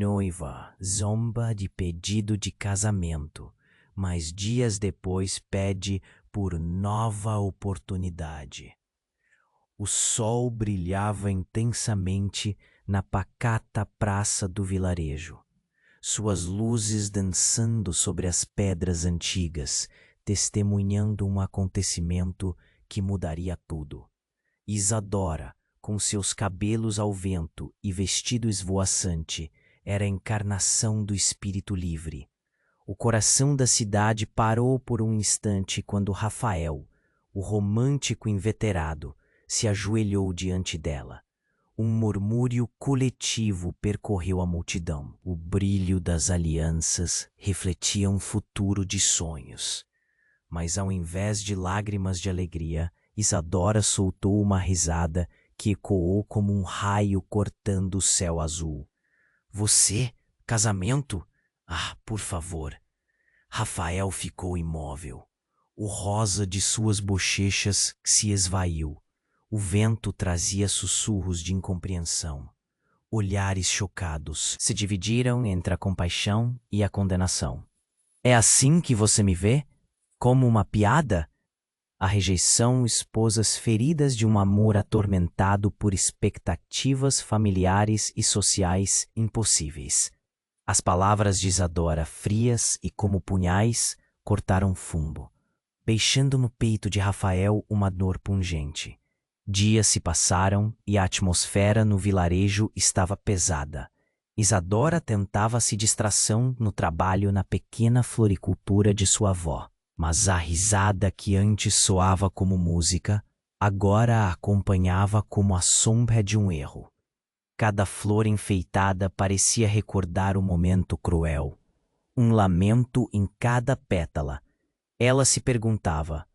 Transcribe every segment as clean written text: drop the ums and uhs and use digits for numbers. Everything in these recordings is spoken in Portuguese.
noiva zomba de pedido de casamento, mas dias depois pede por nova oportunidade. O sol brilhava intensamente na pacata praça do vilarejo, suas luzes dançando sobre as pedras antigas, testemunhando um acontecimento que mudaria tudo. Isadora, com seus cabelos ao vento e vestido esvoaçante, era a encarnação do espírito livre. O coração da cidade parou por um instante quando Rafael, o romântico inveterado, se ajoelhou diante dela. Um murmúrio coletivo percorreu a multidão. O brilho das alianças refletia um futuro de sonhos. Mas ao invés de lágrimas de alegria, Isadora soltou uma risada que ecoou como um raio cortando o céu azul. Você? Casamento? Ah, por favor. Rafael ficou imóvel. O rosa de suas bochechas se esvaiu. O vento trazia sussurros de incompreensão. Olhares chocados se dividiram entre a compaixão e a condenação. É assim que você me vê? Como uma piada? A rejeição expôs as feridas de um amor atormentado por expectativas familiares e sociais impossíveis. As palavras de Isadora, frias e como punhais, cortaram fundo, deixando no peito de Rafael uma dor pungente. Dias se passaram e a atmosfera no vilarejo estava pesada. Isadora tentava-se distração no trabalho na pequena floricultura de sua avó, mas a risada que antes soava como música, agora a acompanhava como a sombra de um erro. Cada flor enfeitada parecia recordar um momento cruel, um lamento em cada pétala. Ela se perguntava,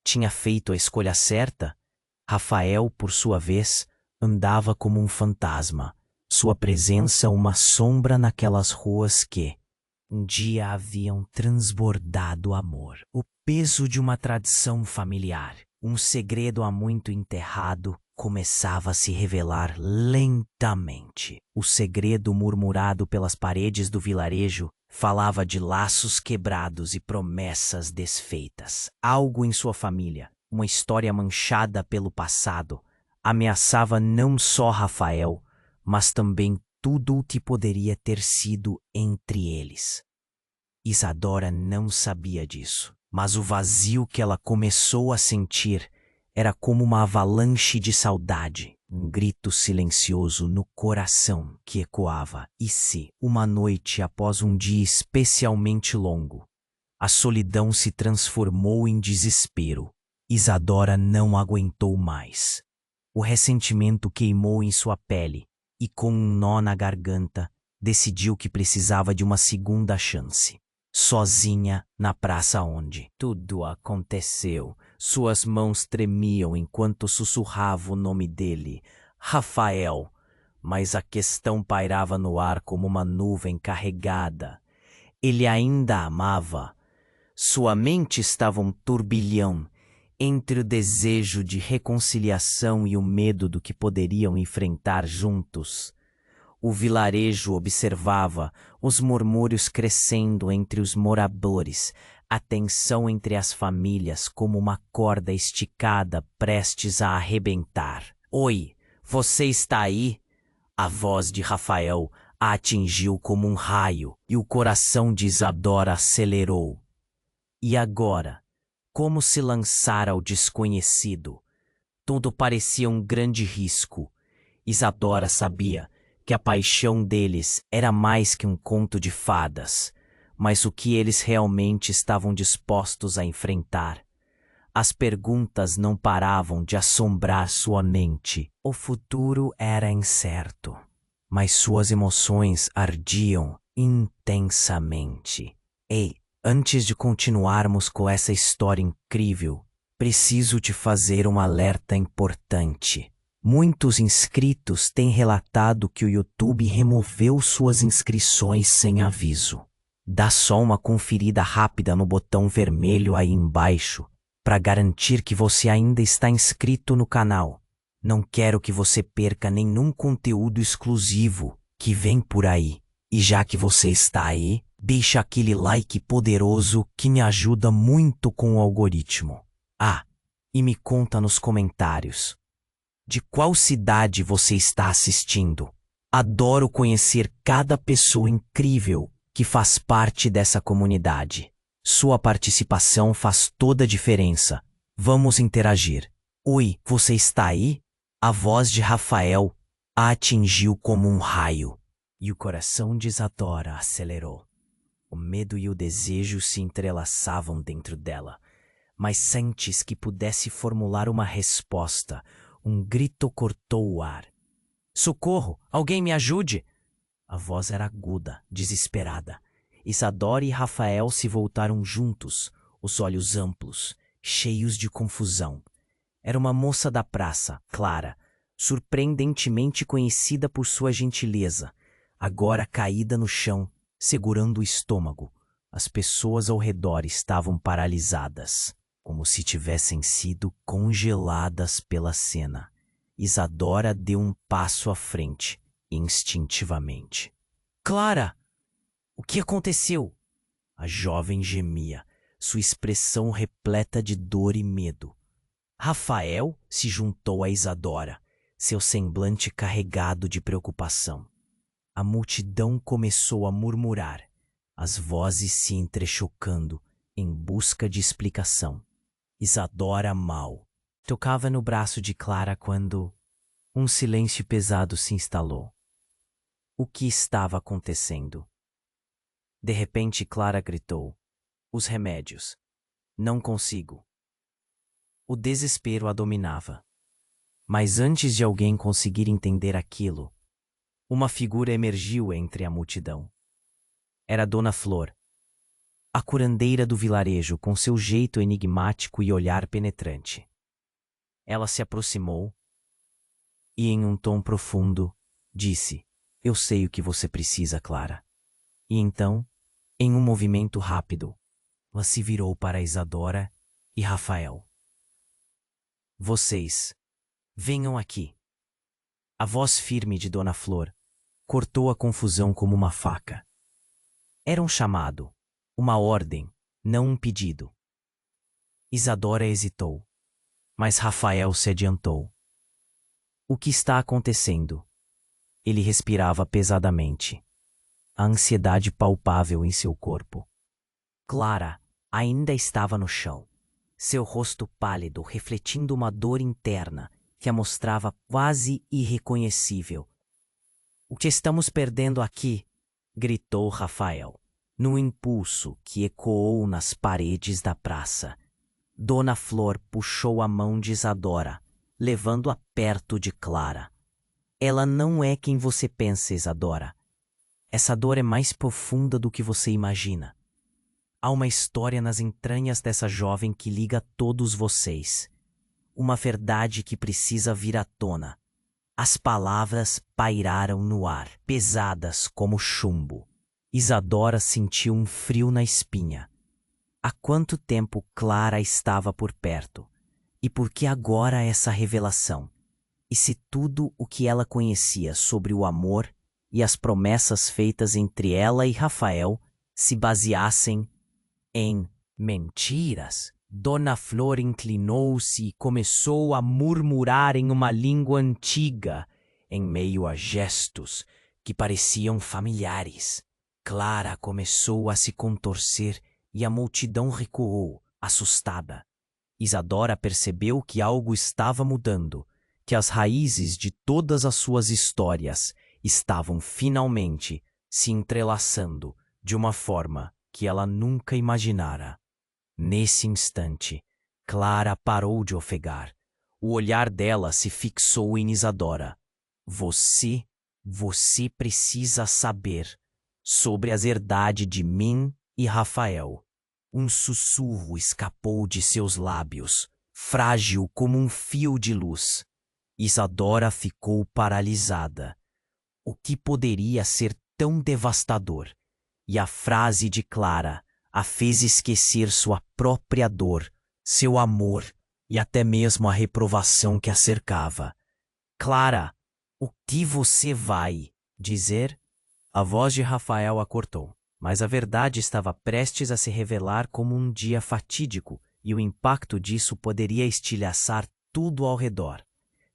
tinha feito a escolha certa? Rafael, por sua vez, andava como um fantasma, sua presença uma sombra naquelas ruas que um dia haviam transbordado amor. O peso de uma tradição familiar, um segredo há muito enterrado, começava a se revelar lentamente. O segredo murmurado pelas paredes do vilarejo falava de laços quebrados e promessas desfeitas. Algo em sua família, uma história manchada pelo passado, ameaçava não só Rafael, mas também tudo o que poderia ter sido entre eles. Isadora não sabia disso, mas o vazio que ela começou a sentir era como uma avalanche de saudade, um grito silencioso no coração que ecoava. E se, uma noite após um dia especialmente longo, a solidão se transformou em desespero, Isadora não aguentou mais. O ressentimento queimou em sua pele e, com um nó na garganta, decidiu que precisava de uma segunda chance. Sozinha na praça onde tudo aconteceu, suas mãos tremiam enquanto sussurrava o nome dele, Rafael, mas a questão pairava no ar como uma nuvem carregada. Ele ainda a amava. Sua mente estava um turbilhão entre o desejo de reconciliação e o medo do que poderiam enfrentar juntos. O vilarejo observava os murmúrios crescendo entre os moradores, a tensão entre as famílias como uma corda esticada prestes a arrebentar. Oi, você está aí? A voz de Rafael a atingiu como um raio e o coração de Isadora acelerou. E agora, como se lançar ao desconhecido? Tudo parecia um grande risco. Isadora sabia que a paixão deles era mais que um conto de fadas, mas o que eles realmente estavam dispostos a enfrentar. As perguntas não paravam de assombrar sua mente. O futuro era incerto, mas suas emoções ardiam intensamente. Ei, antes de continuarmos com essa história incrível, preciso te fazer um alerta importante. Muitos inscritos têm relatado que o YouTube removeu suas inscrições sem aviso. Dá só uma conferida rápida no botão vermelho aí embaixo para garantir que você ainda está inscrito no canal. Não quero que você perca nenhum conteúdo exclusivo que vem por aí. E já que você está aí, deixa aquele like poderoso que me ajuda muito com o algoritmo. Ah, e me conta nos comentários. De qual cidade você está assistindo? Adoro conhecer cada pessoa incrível que faz parte dessa comunidade. Sua participação faz toda a diferença. Vamos interagir. Oi, você está aí? A voz de Rafael a atingiu como um raio. E o coração de Isadora acelerou. O medo e o desejo se entrelaçavam dentro dela. Mas antes que pudesse formular uma resposta, um grito cortou o ar. Socorro! Alguém me ajude! A voz era aguda, desesperada. Isadora e Rafael se voltaram juntos, os olhos amplos, cheios de confusão. Era uma moça da praça, Clara, surpreendentemente conhecida por sua gentileza, agora caída no chão, segurando o estômago. As pessoas ao redor estavam paralisadas, como se tivessem sido congeladas pela cena. Isadora deu um passo à frente, instintivamente. Clara! O que aconteceu? A jovem gemia, sua expressão repleta de dor e medo. Rafael se juntou a Isadora, seu semblante carregado de preocupação. A multidão começou a murmurar, as vozes se entrechocando em busca de explicação. Isadora mal tocava no braço de Clara quando um silêncio pesado se instalou. O que estava acontecendo? De repente, Clara gritou: "Os remédios! Não consigo!" O desespero a dominava. Mas antes de alguém conseguir entender aquilo, uma figura emergiu entre a multidão. Era Dona Flor, a curandeira do vilarejo, com seu jeito enigmático e olhar penetrante. Ela se aproximou e, em um tom profundo, disse: "Eu sei o que você precisa, Clara." E então, em um movimento rápido, ela se virou para Isadora e Rafael. "Vocês, venham aqui." A voz firme de Dona Flor cortou a confusão como uma faca. Era um chamado, uma ordem, não um pedido. Isadora hesitou, mas Rafael se adiantou. "O que está acontecendo?" Ele respirava pesadamente, a ansiedade palpável em seu corpo. Clara ainda estava no chão, seu rosto pálido refletindo uma dor interna que a mostrava quase irreconhecível. "O que estamos perdendo aqui?" gritou Rafael, num impulso que ecoou nas paredes da praça. Dona Flor puxou a mão de Isadora, levando-a perto de Clara. "Ela não é quem você pensa, Isadora. Essa dor é mais profunda do que você imagina. Há uma história nas entranhas dessa jovem que liga todos vocês. Uma verdade que precisa vir à tona." As palavras pairaram no ar, pesadas como chumbo. Isadora sentiu um frio na espinha. Há quanto tempo Clara estava por perto? E por que agora essa revelação? E se tudo o que ela conhecia sobre o amor e as promessas feitas entre ela e Rafael se baseassem em mentiras? Dona Flor inclinou-se e começou a murmurar em uma língua antiga, em meio a gestos que pareciam familiares. Clara começou a se contorcer e a multidão recuou, assustada. Isadora percebeu que algo estava mudando, que as raízes de todas as suas histórias estavam finalmente se entrelaçando de uma forma que ela nunca imaginara. Nesse instante, Clara parou de ofegar. O olhar dela se fixou em Isadora. Você precisa saber sobre a verdade de mim e Rafael." Um sussurro escapou de seus lábios, frágil como um fio de luz. Isadora ficou paralisada. O que poderia ser tão devastador? E a frase de Clara a fez esquecer sua própria dor, seu amor e até mesmo a reprovação que a cercava. "Clara, o que você vai dizer?" A voz de Rafael a cortou, mas a verdade estava prestes a se revelar como um dia fatídico, e o impacto disso poderia estilhaçar tudo ao redor.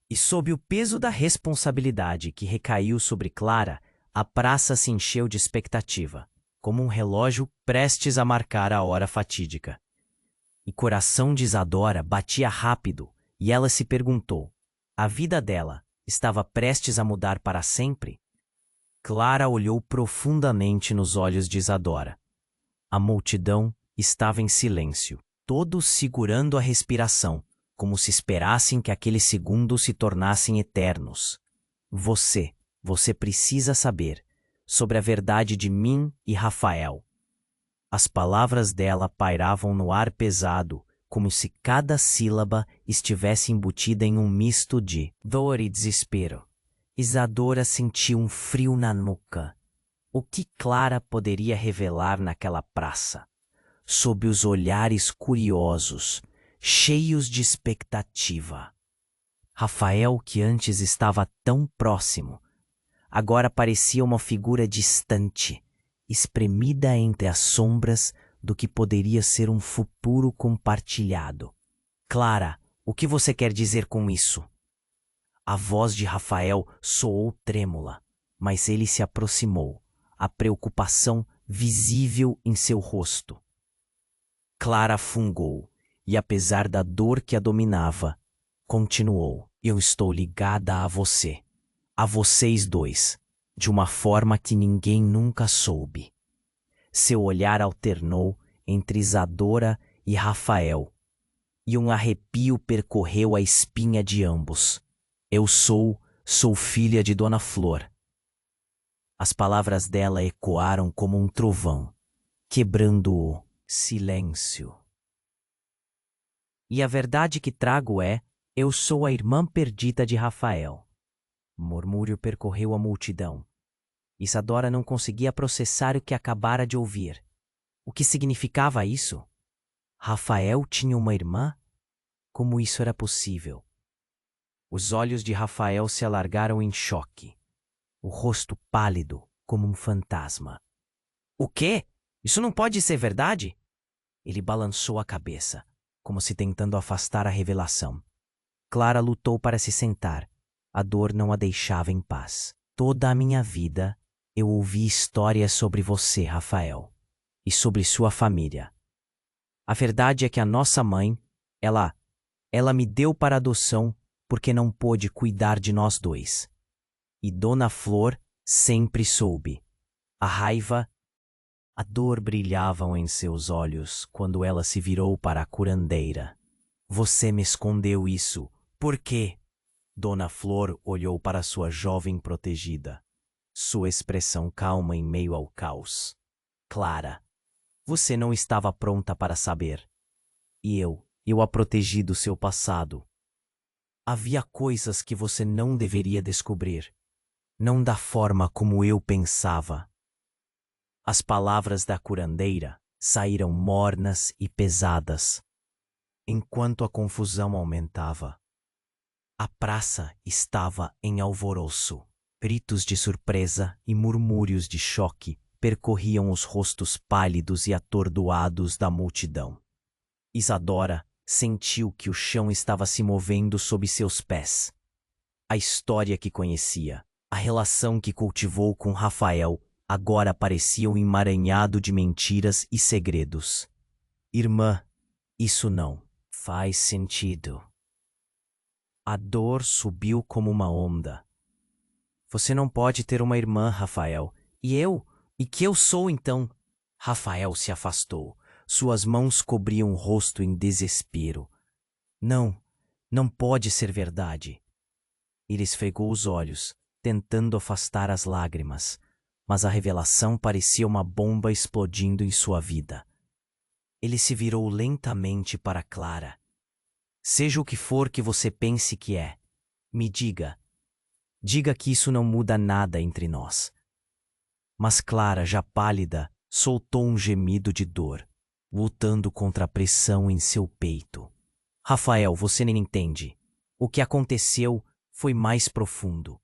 E sob o peso da responsabilidade que recaiu sobre Clara, a praça se encheu de expectativa, como um relógio prestes a marcar a hora fatídica. E o coração de Isadora batia rápido, e ela se perguntou: a vida dela estava prestes a mudar para sempre? Clara olhou profundamente nos olhos de Isadora. A multidão estava em silêncio, todos segurando a respiração, como se esperassem que aqueles segundos se tornassem eternos. Você precisa saber sobre a verdade de mim e Rafael. As palavras dela pairavam no ar pesado, como se cada sílaba estivesse embutida em um misto de dor e desespero. Isadora sentiu um frio na nuca. O que Clara poderia revelar naquela praça? Sob os olhares curiosos, cheios de expectativa. Rafael, que antes estava tão próximo, agora parecia uma figura distante, espremida entre as sombras do que poderia ser um futuro compartilhado. Clara, o que você quer dizer com isso? A voz de Rafael soou trêmula, mas ele se aproximou, a preocupação visível em seu rosto. Clara fungou, e apesar da dor que a dominava, continuou: eu estou ligada a você, a vocês dois, de uma forma que ninguém nunca soube. Seu olhar alternou entre Isadora e Rafael, e um arrepio percorreu a espinha de ambos. Eu sou filha de Dona Flor. As palavras dela ecoaram como um trovão, quebrando o silêncio. E a verdade que trago é: eu sou a irmã perdida de Rafael. O murmúrio percorreu a multidão. Isadora não conseguia processar o que acabara de ouvir. O que significava isso? Rafael tinha uma irmã? Como isso era possível? Os olhos de Rafael se alargaram em choque, o rosto pálido como um fantasma. O quê? Isso não pode ser verdade? Ele balançou a cabeça, como se tentando afastar a revelação. Clara lutou para se sentar. A dor não a deixava em paz. Toda a minha vida eu ouvi histórias sobre você, Rafael, e sobre sua família. A verdade é que a nossa mãe, ela me deu para adoção porque não pôde cuidar de nós dois. E Dona Flor sempre soube. A raiva, a dor brilhavam em seus olhos quando ela se virou para a curandeira. Você me escondeu isso. Por quê? Dona Flor olhou para sua jovem protegida, sua expressão calma em meio ao caos. Clara, você não estava pronta para saber. E eu a protegi do seu passado. Havia coisas que você não deveria descobrir, não da forma como eu pensava. As palavras da curandeira saíram mornas e pesadas, enquanto a confusão aumentava. A praça estava em alvoroço. Gritos de surpresa e murmúrios de choque percorriam os rostos pálidos e atordoados da multidão. Isadora sentiu que o chão estava se movendo sob seus pés. A história que conhecia, a relação que cultivou com Rafael, agora parecia um emaranhado de mentiras e segredos. Irmã, isso não faz sentido. A dor subiu como uma onda. Você não pode ter uma irmã, Rafael. E eu? E que eu sou, então? Rafael se afastou. Suas mãos cobriam o rosto em desespero. Não pode ser verdade. Ele esfregou os olhos, tentando afastar as lágrimas, mas a revelação parecia uma bomba explodindo em sua vida. Ele se virou lentamente para Clara. Seja o que for que você pense que é, me diga. Diga que isso não muda nada entre nós. Mas Clara, já pálida, soltou um gemido de dor, lutando contra a pressão em seu peito. Rafael, você nem entende. O que aconteceu foi mais profundo.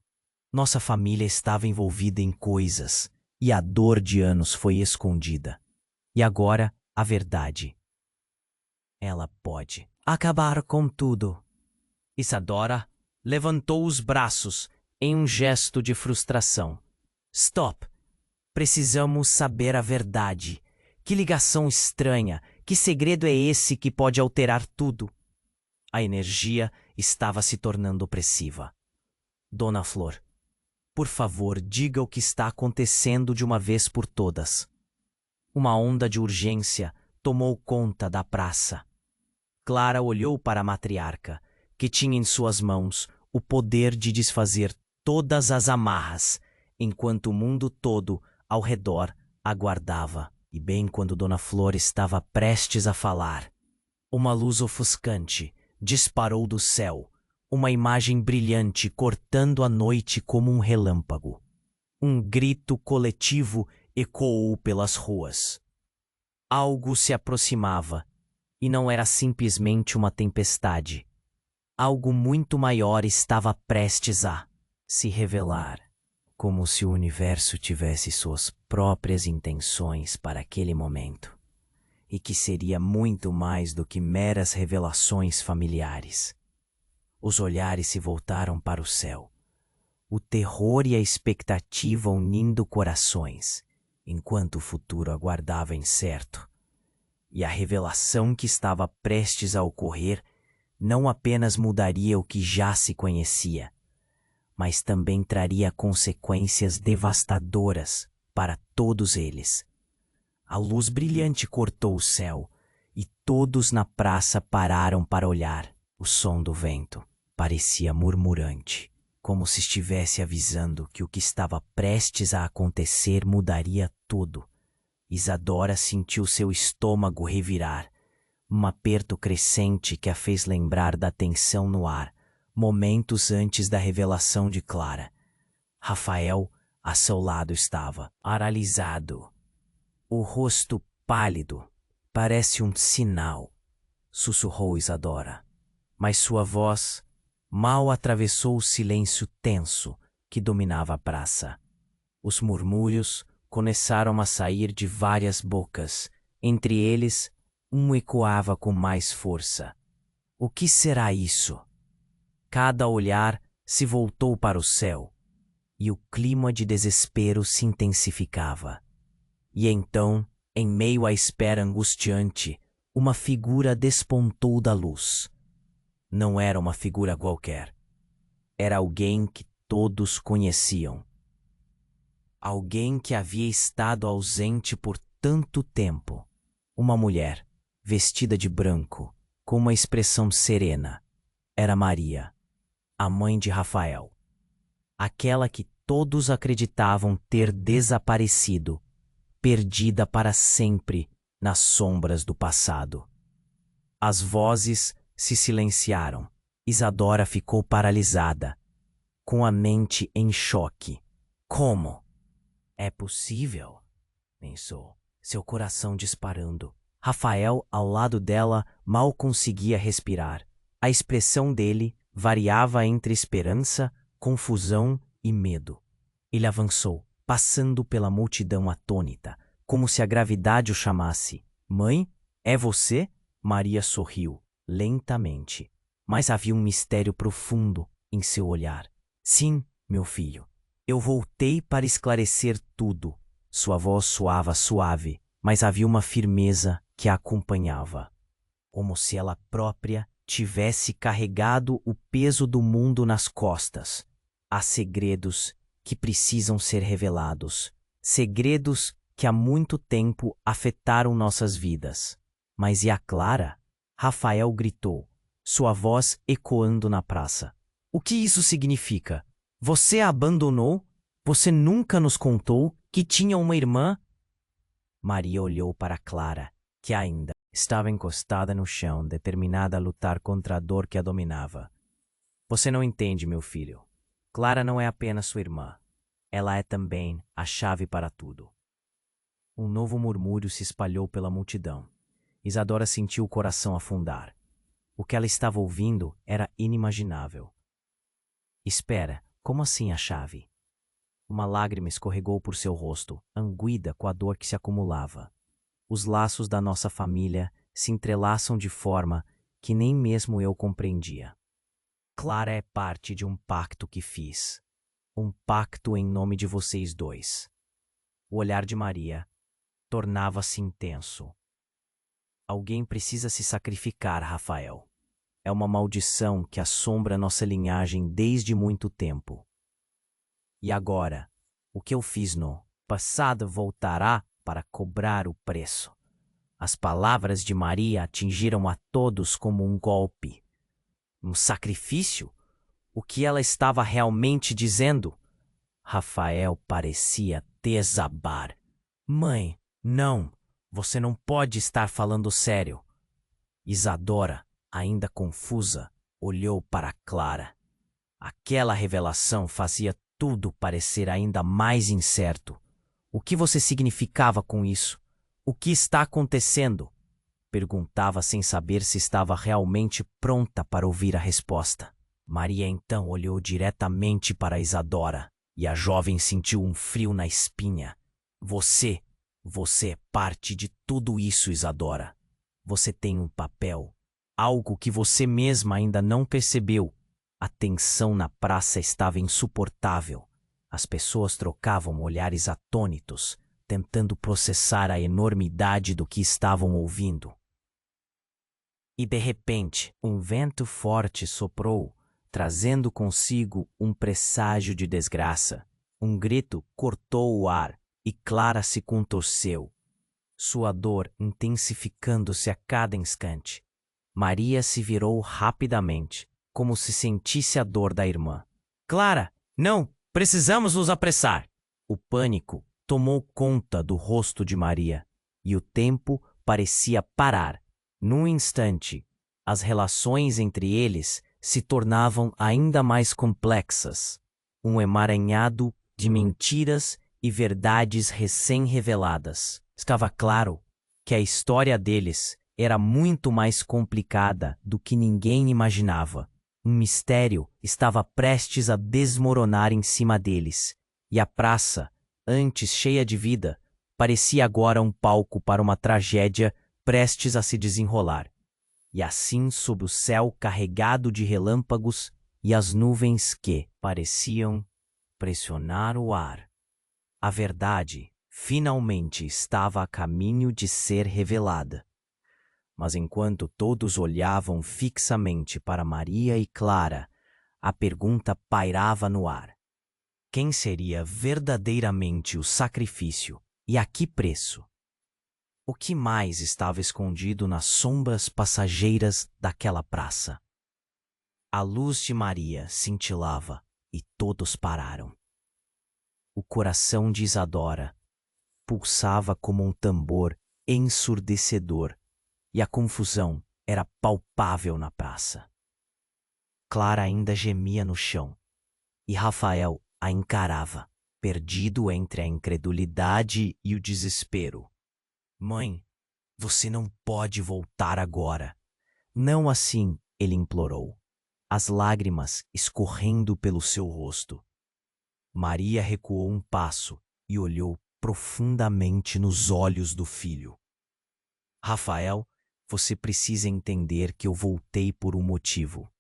Nossa família estava envolvida em coisas e a dor de anos foi escondida. E agora, a verdade. Ela pode acabar com tudo. Isadora levantou os braços em um gesto de frustração. Stop! Precisamos saber a verdade. Que ligação estranha, que segredo é esse que pode alterar tudo? A energia estava se tornando opressiva. Dona Flor, por favor, diga o que está acontecendo de uma vez por todas. Uma onda de urgência tomou conta da praça. Clara olhou para a matriarca, que tinha em suas mãos o poder de desfazer todas as amarras, enquanto o mundo todo ao redor aguardava. E bem quando Dona Flor estava prestes a falar, uma luz ofuscante disparou do céu, uma imagem brilhante cortando a noite como um relâmpago. Um grito coletivo ecoou pelas ruas. Algo se aproximava, e não era simplesmente uma tempestade. Algo muito maior estava prestes a se revelar, como se o universo tivesse suas próprias intenções para aquele momento, e que seria muito mais do que meras revelações familiares. Os olhares se voltaram para o céu, o terror e a expectativa unindo corações, enquanto o futuro aguardava incerto. E a revelação que estava prestes a ocorrer não apenas mudaria o que já se conhecia, mas também traria consequências devastadoras para todos eles. A luz brilhante cortou o céu, e todos na praça pararam para olhar. O som do vento parecia murmurante, como se estivesse avisando que o que estava prestes a acontecer mudaria tudo. Isadora sentiu seu estômago revirar, um aperto crescente que a fez lembrar da tensão no ar, momentos antes da revelação de Clara. Rafael, a seu lado, estava paralisado, o rosto pálido. Parece um sinal, sussurrou Isadora, mas sua voz mal atravessou o silêncio tenso que dominava a praça. Os murmúrios começaram a sair de várias bocas, entre eles um ecoava com mais força. O que será isso? Cada olhar se voltou para o céu, e o clima de desespero se intensificava. E então, em meio à espera angustiante, uma figura despontou da luz. Não era uma figura qualquer. Era alguém que todos conheciam. Alguém que havia estado ausente por tanto tempo. Uma mulher, vestida de branco, com uma expressão serena. Era Maria, a mãe de Rafael. Aquela que todos acreditavam ter desaparecido, perdida para sempre nas sombras do passado. As vozes se silenciaram. Isadora ficou paralisada, com a mente em choque. Como? É possível? Pensou, seu coração disparando. Rafael, ao lado dela, mal conseguia respirar. A expressão dele variava entre esperança, confusão e medo. Ele avançou, passando pela multidão atônita, como se a gravidade o chamasse. Mãe, é você? Maria sorriu, lentamente, mas havia um mistério profundo em seu olhar. Sim, meu filho, eu voltei para esclarecer tudo. Sua voz soava suave, mas havia uma firmeza que a acompanhava, como se ela própria tivesse carregado o peso do mundo nas costas. Há segredos que precisam ser revelados, segredos que há muito tempo afetaram nossas vidas. Mas e a Clara? Rafael gritou, sua voz ecoando na praça. O que isso significa? Você a abandonou? Você nunca nos contou que tinha uma irmã? Maria olhou para Clara, que ainda estava encostada no chão, determinada a lutar contra a dor que a dominava. Você não entende, meu filho. Clara não é apenas sua irmã. Ela é também a chave para tudo. Um novo murmúrio se espalhou pela multidão. Isadora sentiu o coração afundar. O que ela estava ouvindo era inimaginável. Espera, como assim a chave? Uma lágrima escorregou por seu rosto, anguida com a dor que se acumulava. Os laços da nossa família se entrelaçam de forma que nem mesmo eu compreendia. Clara é parte de um pacto que fiz. Um pacto em nome de vocês dois. O olhar de Maria tornava-se intenso. Alguém precisa se sacrificar, Rafael. É uma maldição que assombra nossa linhagem desde muito tempo. E agora, o que eu fiz no passado voltará para cobrar o preço. As palavras de Maria atingiram a todos como um golpe. Um sacrifício? O que ela estava realmente dizendo? Rafael parecia desabar. Mãe, não, você não pode estar falando sério. Isadora, ainda confusa, olhou para Clara. Aquela revelação fazia tudo parecer ainda mais incerto. O que você significava com isso? O que está acontecendo? Perguntava sem saber se estava realmente pronta para ouvir a resposta. Maria então olhou diretamente para Isadora e a jovem sentiu um frio na espinha. Você é parte de tudo isso, Isadora. Você tem um papel, algo que você mesma ainda não percebeu. A tensão na praça estava insuportável. As pessoas trocavam olhares atônitos, tentando processar a enormidade do que estavam ouvindo. E de repente, um vento forte soprou, trazendo consigo um presságio de desgraça. Um grito cortou o ar e Clara se contorceu, sua dor intensificando-se a cada instante. Maria se virou rapidamente, como se sentisse a dor da irmã. Clara, não! Precisamos nos apressar! O pânico tomou conta do rosto de Maria e o tempo parecia parar. Num instante, as relações entre eles se tornavam ainda mais complexas. Um emaranhado de mentiras e verdades recém-reveladas. Estava claro que a história deles era muito mais complicada do que ninguém imaginava. Um mistério estava prestes a desmoronar em cima deles, e a praça, antes cheia de vida, parecia agora um palco para uma tragédia prestes a se desenrolar. E assim, sob o céu carregado de relâmpagos e as nuvens que pareciam pressionar o ar, a verdade finalmente estava a caminho de ser revelada. Mas enquanto todos olhavam fixamente para Maria e Clara, a pergunta pairava no ar. Quem seria verdadeiramente o sacrifício e a que preço? O que mais estava escondido nas sombras passageiras daquela praça? A luz de Maria cintilava e todos pararam. O coração de Isadora pulsava como um tambor ensurdecedor e a confusão era palpável na praça. Clara ainda gemia no chão e Rafael a encarava, perdido entre a incredulidade e o desespero. Mãe, você não pode voltar agora. Não assim, ele implorou, as lágrimas escorrendo pelo seu rosto. Maria recuou um passo e olhou profundamente nos olhos do filho. Rafael, você precisa entender que eu voltei por um motivo.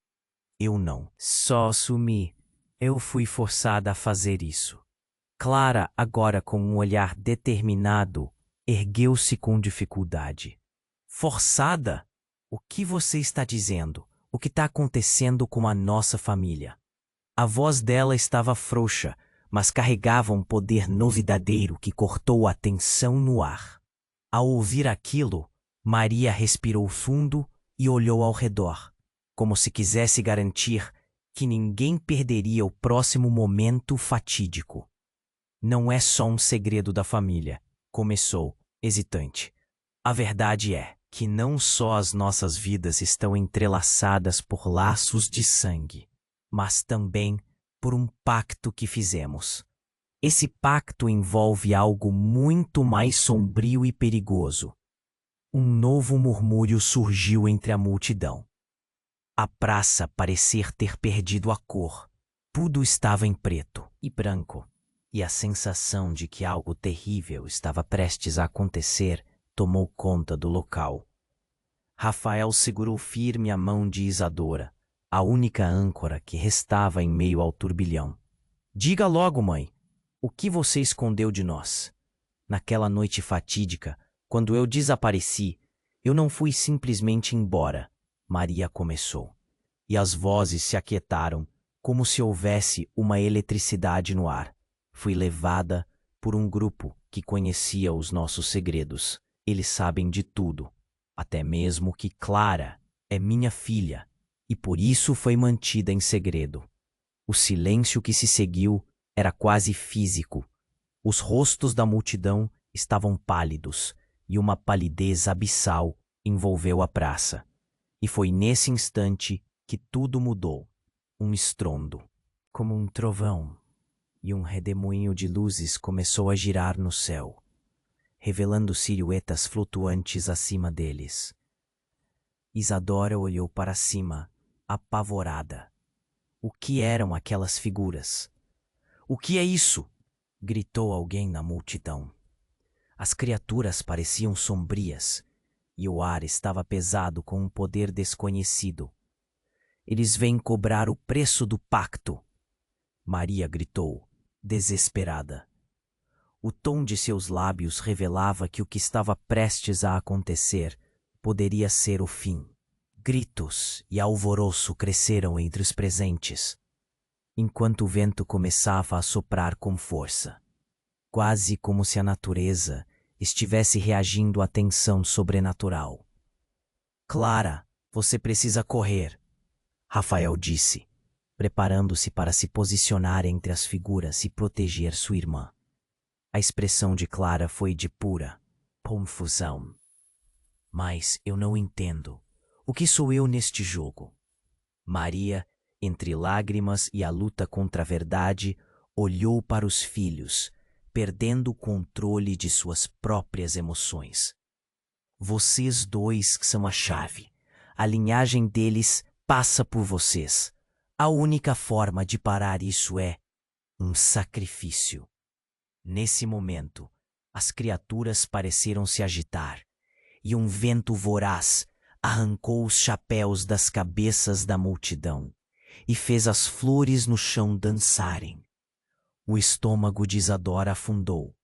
Eu não só assumi, eu fui forçada a fazer isso. Clara, agora com um olhar determinado, ergueu-se com dificuldade. Forçada? O que você está dizendo? O que está acontecendo com a nossa família? A voz dela estava frouxa, mas carregava um poder novidadeiro que cortou a tensão no ar. Ao ouvir aquilo, Maria respirou fundo e olhou ao redor, como se quisesse garantir que ninguém perderia o próximo momento fatídico. Não é só um segredo da família, começou, hesitante. A verdade é que não só as nossas vidas estão entrelaçadas por laços de sangue, mas também por um pacto que fizemos. Esse pacto envolve algo muito mais sombrio e perigoso. Um novo murmúrio surgiu entre a multidão. A praça parecia ter perdido a cor. Tudo estava em preto e branco, e a sensação de que algo terrível estava prestes a acontecer tomou conta do local. Rafael segurou firme a mão de Isadora, a única âncora que restava em meio ao turbilhão. Diga logo, mãe, o que você escondeu de nós? Naquela noite fatídica, quando eu desapareci, eu não fui simplesmente embora, Maria começou. E as vozes se aquietaram, como se houvesse uma eletricidade no ar. Fui levada por um grupo que conhecia os nossos segredos. Eles sabem de tudo, até mesmo que Clara é minha filha, e por isso foi mantida em segredo. O silêncio que se seguiu era quase físico. Os rostos da multidão estavam pálidos, e uma palidez abissal envolveu a praça. E foi nesse instante que tudo mudou. Um estrondo, como um trovão, e um redemoinho de luzes começou a girar no céu, revelando silhuetas flutuantes acima deles. Isadora olhou para cima, apavorada. O que eram aquelas figuras? O que é isso? Gritou alguém na multidão. As criaturas pareciam sombrias, e o ar estava pesado com um poder desconhecido. Eles vêm cobrar o preço do pacto, Maria gritou, desesperada. O tom de seus lábios revelava que o que estava prestes a acontecer poderia ser o fim. Gritos e alvoroço cresceram entre os presentes, enquanto o vento começava a soprar com força, quase como se a natureza estivesse reagindo à tensão sobrenatural. Clara, você precisa correr, Rafael disse, preparando-se para se posicionar entre as figuras e proteger sua irmã. A expressão de Clara foi de pura confusão. Mas eu não entendo. O que sou eu neste jogo? Maria, entre lágrimas e a luta contra a verdade, olhou para os filhos, perdendo o controle de suas próprias emoções. Vocês dois são a chave. A linhagem deles passa por vocês. A única forma de parar isso é um sacrifício. Nesse momento, as criaturas pareceram se agitar, e um vento voraz arrancou os chapéus das cabeças da multidão e fez as flores no chão dançarem. O estômago de Isadora afundou.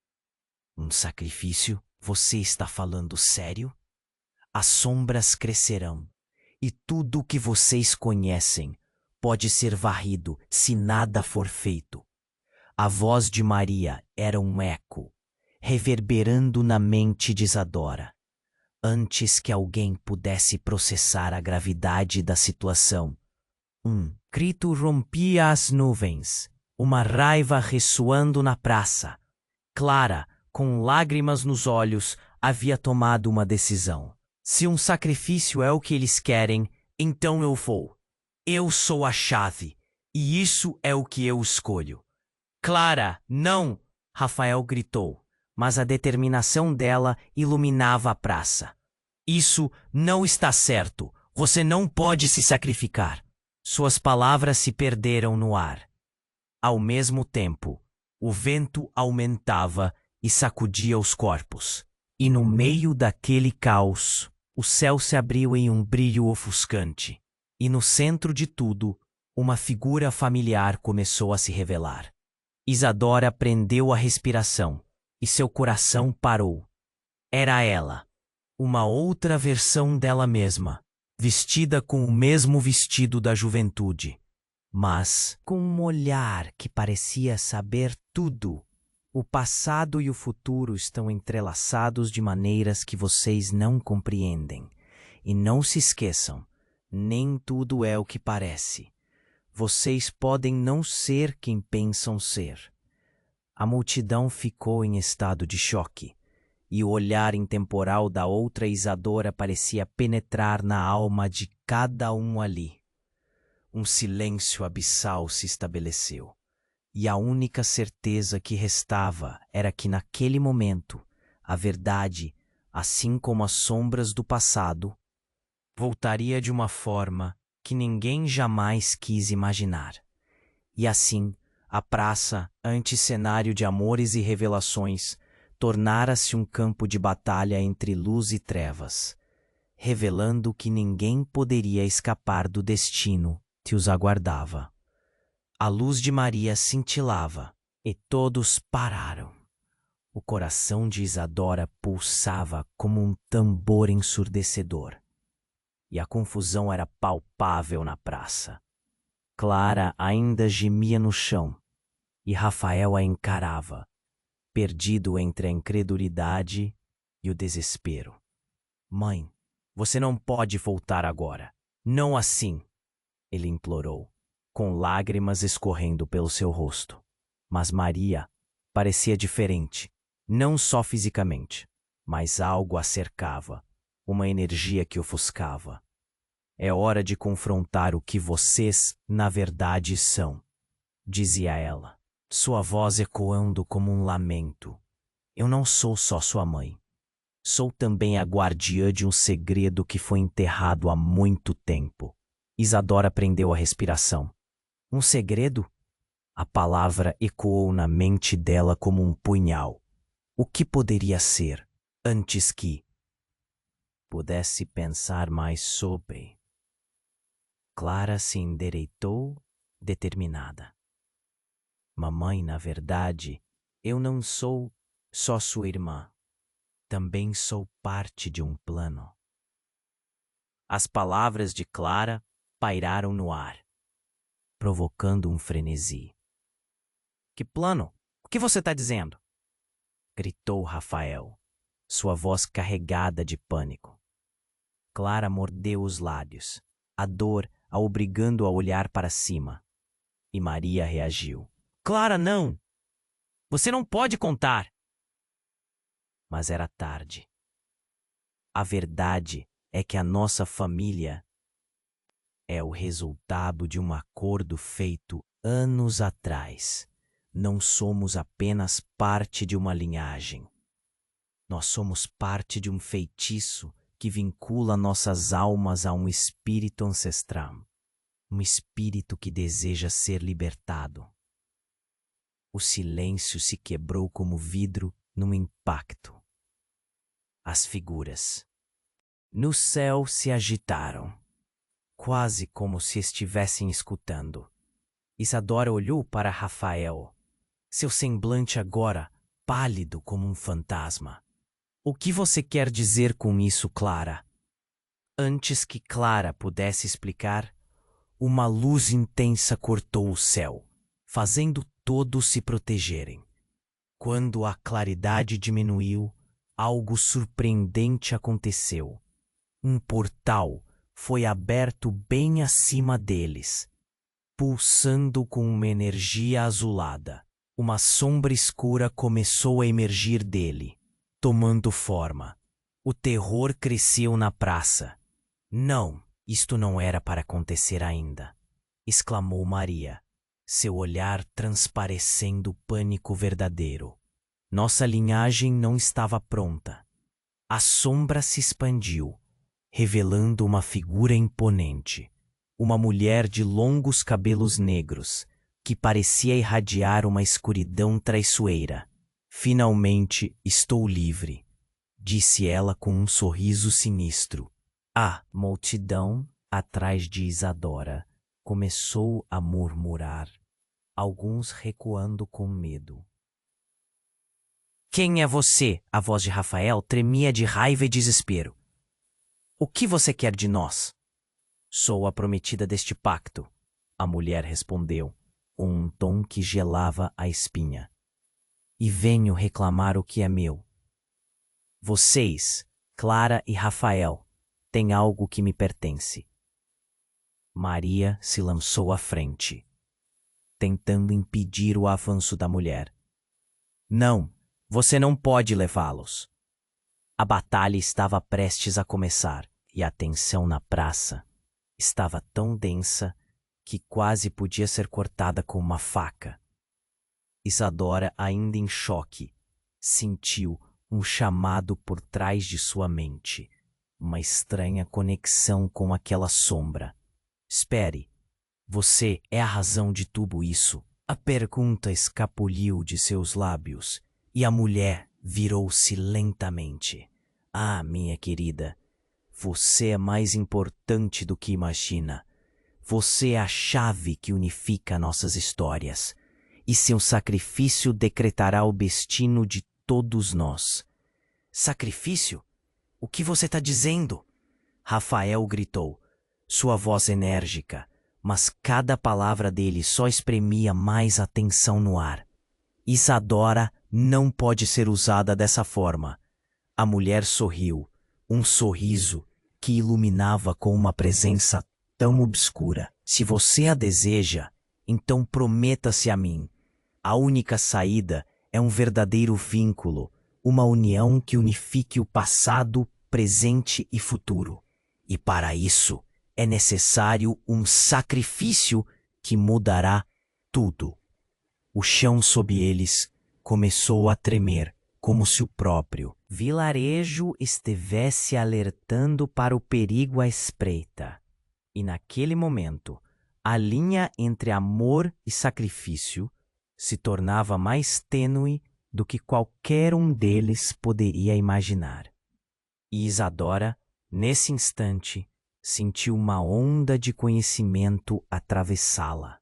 Um sacrifício? Você está falando sério? As sombras crescerão, e tudo o que vocês conhecem pode ser varrido se nada for feito. A voz de Maria era um eco, reverberando na mente de Isadora. Antes que alguém pudesse processar a gravidade da situação, um grito rompia as nuvens, uma raiva ressoando na praça. Clara, com lágrimas nos olhos, havia tomado uma decisão. Se um sacrifício é o que eles querem, então eu vou. Eu sou a chave, e isso é o que eu escolho. Clara, não! Rafael gritou, mas a determinação dela iluminava a praça. Isso não está certo. Você não pode se sacrificar. Suas palavras se perderam no ar. Ao mesmo tempo, o vento aumentava e sacudia os corpos. E no meio daquele caos, o céu se abriu em um brilho ofuscante. E no centro de tudo, uma figura familiar começou a se revelar. Isadora prendeu a respiração e seu coração parou. Era ela, uma outra versão dela mesma, vestida com o mesmo vestido da juventude, mas com um olhar que parecia saber tudo. O passado e o futuro estão entrelaçados de maneiras que vocês não compreendem. E não se esqueçam, nem tudo é o que parece. Vocês podem não ser quem pensam ser. A multidão ficou em estado de choque, e o olhar intemporal da outra Isadora parecia penetrar na alma de cada um ali. Um silêncio abissal se estabeleceu, e a única certeza que restava era que naquele momento, a verdade, assim como as sombras do passado, voltaria de uma forma que ninguém jamais quis imaginar. E assim, A praça, antes cenário de amores e revelações, tornara-se um campo de batalha entre luz e trevas, revelando que ninguém poderia escapar do destino que os aguardava. A luz de Maria cintilava e todos pararam. O coração de Isadora pulsava como um tambor ensurdecedor. E a confusão era palpável na praça. Clara ainda gemia no chão, e Rafael a encarava, perdido entre a incredulidade e o desespero. Mãe, você não pode voltar agora. Não assim, ele implorou, com lágrimas escorrendo pelo seu rosto. Mas Maria parecia diferente, não só fisicamente, mas algo a cercava, uma energia que ofuscava. É hora de confrontar o que vocês, na verdade, são, dizia ela, sua voz ecoando como um lamento. Eu não sou só sua mãe. Sou também a guardiã de um segredo que foi enterrado há muito tempo. Isadora prendeu a respiração. Um segredo? A palavra ecoou na mente dela como um punhal. O que poderia ser, antes que pudesse pensar mais sobre? Clara se endireitou, determinada. Mamãe, na verdade, eu não sou só sua irmã. Também sou parte de um plano. As palavras de Clara pairaram no ar, provocando um frenesi. Que plano? O que você está dizendo? Gritou Rafael, sua voz carregada de pânico. Clara mordeu os lábios, a dor a obrigando a olhar para cima. E Maria reagiu. Clara, não! Você não pode contar! Mas era tarde. A verdade é que a nossa família é o resultado de um acordo feito anos atrás. Não somos apenas parte de uma linhagem. Nós somos parte de um feitiço que vincula nossas almas a um espírito ancestral. Um espírito que deseja ser libertado. O silêncio se quebrou como vidro num impacto. As figuras no céu se agitaram, quase como se estivessem escutando. Isadora olhou para Rafael, seu semblante agora pálido como um fantasma. O que você quer dizer com isso, Clara? Antes que Clara pudesse explicar, uma luz intensa cortou o céu, fazendo todos se protegerem. Quando a claridade diminuiu, algo surpreendente aconteceu. Um portal foi aberto bem acima deles, pulsando com uma energia azulada. Uma sombra escura começou a emergir dele, tomando forma. O terror cresceu na praça. Não, isto não era para acontecer ainda, exclamou Maria, seu olhar transparecendo pânico verdadeiro. Nossa linhagem não estava pronta. A sombra se expandiu, revelando uma figura imponente. Uma mulher de longos cabelos negros, que parecia irradiar uma escuridão traiçoeira. Finalmente estou livre, disse ela com um sorriso sinistro. A multidão, atrás de Isadora, começou a murmurar, alguns recuando com medo. Quem é você? A voz de Rafael tremia de raiva e desespero. O que você quer de nós? Sou a prometida deste pacto, a mulher respondeu, com um tom que gelava a espinha. E venho reclamar o que é meu. Vocês, Clara e Rafael, têm algo que me pertence. Maria se lançou à frente, tentando impedir o avanço da mulher. Não, você não pode levá-los. A batalha estava prestes a começar e a tensão na praça estava tão densa que quase podia ser cortada com uma faca. Isadora, ainda em choque, sentiu um chamado por trás de sua mente, uma estranha conexão com aquela sombra. Espere, você é a razão de tudo isso, A pergunta escapuliu de seus lábios e a mulher virou-se lentamente. Ah, minha querida, você é mais importante do que imagina. Você é a chave que unifica nossas histórias, e seu sacrifício decretará o destino de todos nós. Sacrifício? O que você está dizendo? Rafael gritou, sua voz enérgica, mas cada palavra dele só espremia mais a tensão no ar. Isadora não pode ser usada dessa forma. A mulher sorriu, um sorriso que iluminava com uma presença tão obscura. Se você a deseja, então prometa-se a mim. A única saída é um verdadeiro vínculo, uma união que unifique o passado, presente e futuro. E para isso é necessário um sacrifício que mudará tudo. O chão sob eles começou a tremer, como se o próprio vilarejo estivesse alertando para o perigo à espreita. E naquele momento, a linha entre amor e sacrifício se tornava mais tênue do que qualquer um deles poderia imaginar. E Isadora, nesse instante, sentiu uma onda de conhecimento atravessá-la.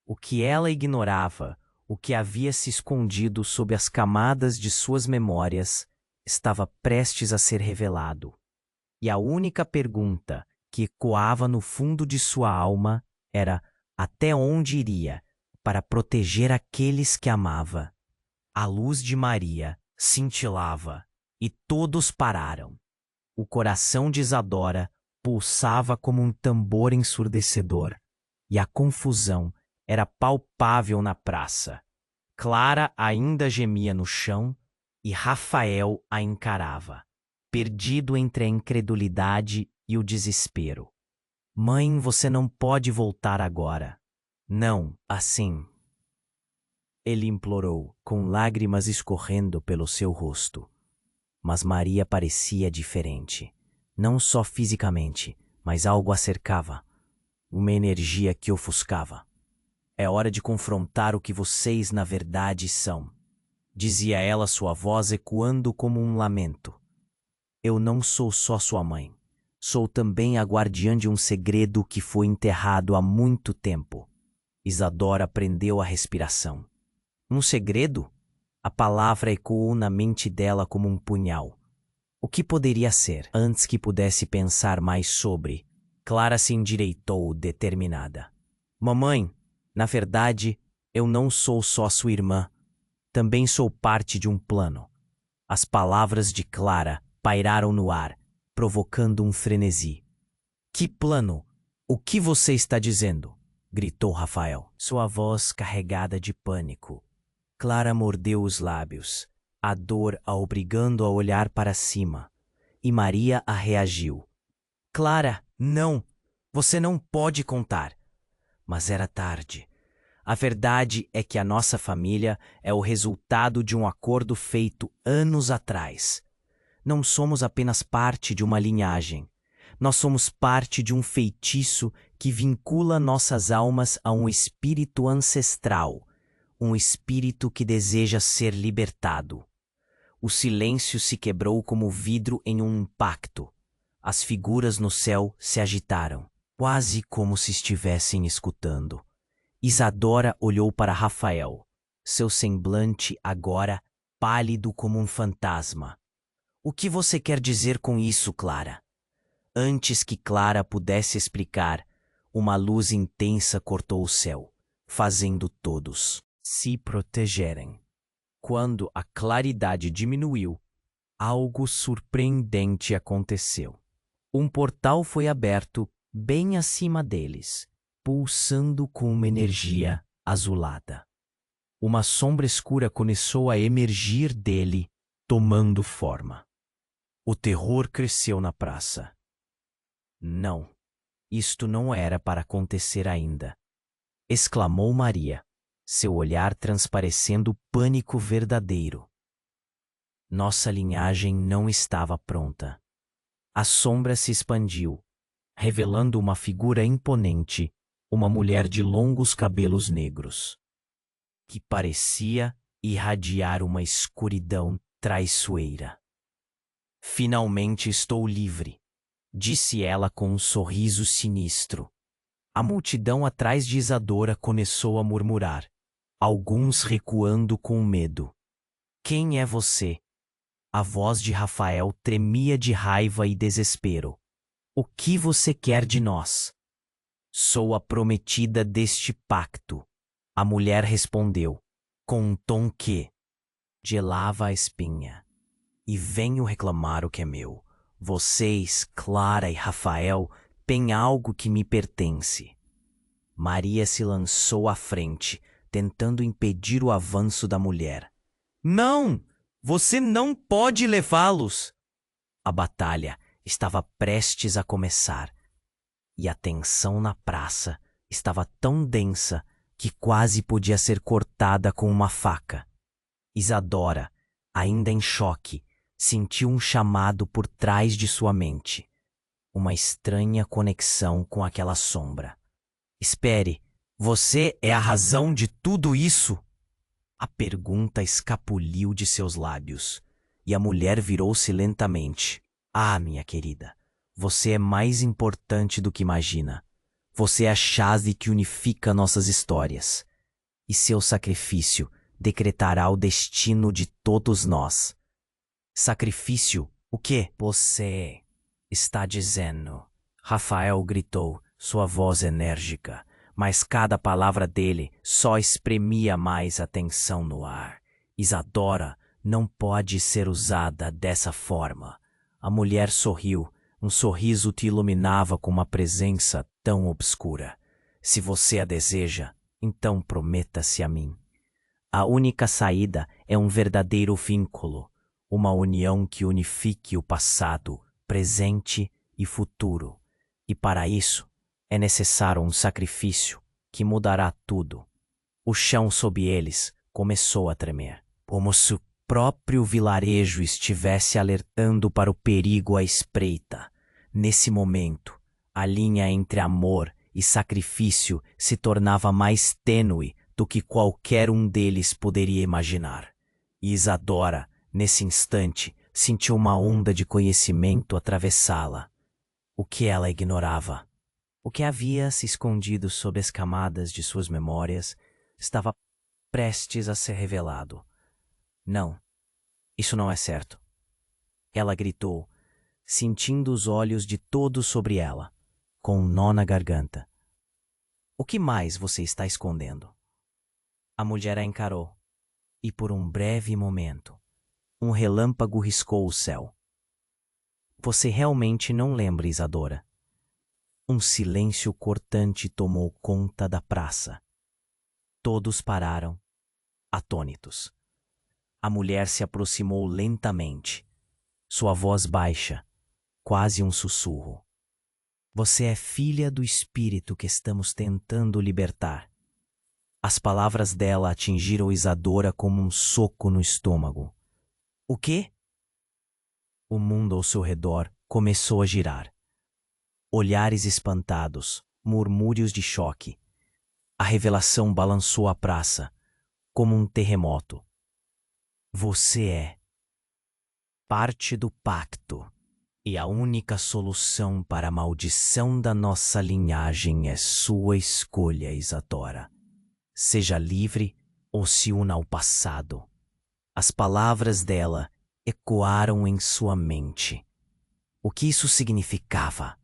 O que ela ignorava, o que havia se escondido sob as camadas de suas memórias, estava prestes a ser revelado. E a única pergunta que ecoava no fundo de sua alma era até onde iria para proteger aqueles que amava. A luz de Maria cintilava e todos pararam. O coração de Isadora pulsava como um tambor ensurdecedor, e a confusão era palpável na praça. Clara ainda gemia no chão e Rafael a encarava, perdido entre a incredulidade e o desespero. Mãe, você não pode voltar agora. Não, assim. Ele implorou, com lágrimas escorrendo pelo seu rosto. Mas Maria parecia diferente. Não só fisicamente, mas algo a cercava. Uma energia que ofuscava. É hora de confrontar o que vocês na verdade são, dizia ela, sua voz ecoando como um lamento. Eu não sou só sua mãe. Sou também a guardiã de um segredo que foi enterrado há muito tempo. Isadora prendeu a respiração. Um segredo? A palavra ecoou na mente dela como um punhal. O que poderia ser? Antes que pudesse pensar mais sobre, Clara se endireitou determinada. Mamãe, na verdade, eu não sou só sua irmã. Também sou parte de um plano. As palavras de Clara pairaram no ar, provocando um frenesi. Que plano? O que você está dizendo? Gritou Rafael, sua voz carregada de pânico. Clara mordeu os lábios, a dor a obrigando a olhar para cima. E Maria a reagiu. Clara, não! Você não pode contar. Mas era tarde. A verdade é que a nossa família é o resultado de um acordo feito anos atrás. Não somos apenas parte de uma linhagem. Nós somos parte de um feitiço que vincula nossas almas a um espírito ancestral, um espírito que deseja ser libertado. O silêncio se quebrou como vidro em um impacto. As figuras no céu se agitaram, quase como se estivessem escutando. Isadora olhou para Rafael, seu semblante agora pálido como um fantasma. O que você quer dizer com isso, Clara? Antes que Clara pudesse explicar, uma luz intensa cortou o céu, fazendo todos se protegerem. Quando a claridade diminuiu, algo surpreendente aconteceu. Um portal foi aberto bem acima deles, pulsando com uma energia azulada. Uma sombra escura começou a emergir dele, tomando forma. O terror cresceu na praça. Não, isto não era para acontecer ainda, exclamou Maria, seu olhar transparecendo pânico verdadeiro. Nossa linhagem não estava pronta. A sombra se expandiu, revelando uma figura imponente, uma mulher de longos cabelos negros. que parecia irradiar uma escuridão traiçoeira. Finalmente estou livre, disse ela com um sorriso sinistro. A multidão atrás de Isadora começou a murmurar, alguns recuando com medo. Quem é você? A voz de Rafael tremia de raiva e desespero. O que você quer de nós? Sou a prometida deste pacto. A mulher respondeu, com um tom que gelava a espinha. E venho reclamar o que é meu. Vocês, Clara e Rafael, têm algo que me pertence. Maria se lançou à frente, tentando impedir o avanço da mulher. Não! Você não pode levá-los! A batalha estava prestes a começar, e a tensão na praça estava tão densa que quase podia ser cortada com uma faca. Isadora, ainda em choque, sentiu um chamado por trás de sua mente. Uma estranha conexão com aquela sombra. Espere, você é a razão de tudo isso? A pergunta escapuliu de seus lábios, e a mulher virou-se lentamente. Ah, minha querida, você é mais importante do que imagina. Você é a chave que unifica nossas histórias. E seu sacrifício decretará o destino de todos nós. Sacrifício? O que você está dizendo? Rafael gritou, sua voz enérgica, mas cada palavra dele só espremia mais a tensão no ar. Isadora não pode ser usada dessa forma. A mulher sorriu, um sorriso te iluminava com uma presença tão obscura. Se você a deseja, então prometa-se a mim. A única saída é um verdadeiro vínculo, uma união que unifique o passado, presente e futuro. E para isso, é necessário um sacrifício que mudará tudo. O chão sob eles começou a tremer, como se o próprio vilarejo estivesse alertando para o perigo à espreita. Nesse momento, a linha entre amor e sacrifício se tornava mais tênue do que qualquer um deles poderia imaginar. E Isadora, nesse instante, sentiu uma onda de conhecimento atravessá-la. O que ela ignorava, o que havia se escondido sob as camadas de suas memórias, estava prestes a ser revelado. Não, isso não é certo. Ela gritou, sentindo os olhos de todos sobre ela, com um nó na garganta. O que mais você está escondendo? A mulher a encarou, e por um breve momento, um relâmpago riscou o céu. Você realmente não lembra, Isadora? Um silêncio cortante tomou conta da praça. Todos pararam, atônitos. A mulher se aproximou lentamente, sua voz baixa, quase um sussurro. Você é filha do espírito que estamos tentando libertar. As palavras dela atingiram Isadora como um soco no estômago. O quê? O mundo ao seu redor começou a girar. Olhares espantados, murmúrios de choque. A revelação balançou a praça, como um terremoto. Você é parte do pacto, e a única solução para a maldição da nossa linhagem é sua escolha, Isadora. Seja livre ou se una ao passado. As palavras dela ecoaram em sua mente. O que isso significava?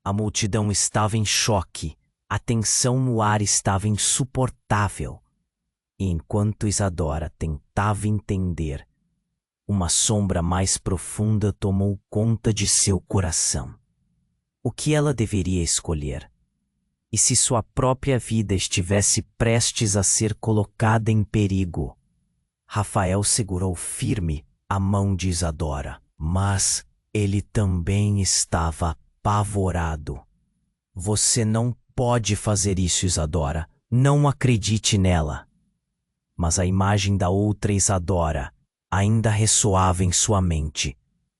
A multidão estava em choque, a tensão no ar estava insuportável. E enquanto Isadora tentava entender, uma sombra mais profunda tomou conta de seu coração. O que ela deveria escolher? E se sua própria vida estivesse prestes a ser colocada em perigo? Rafael segurou firme a mão de Isadora, mas ele também estava apavorado. Você não pode fazer isso, Isadora. Não acredite nela. Mas a imagem da outra Isadora ainda ressoava em sua mente.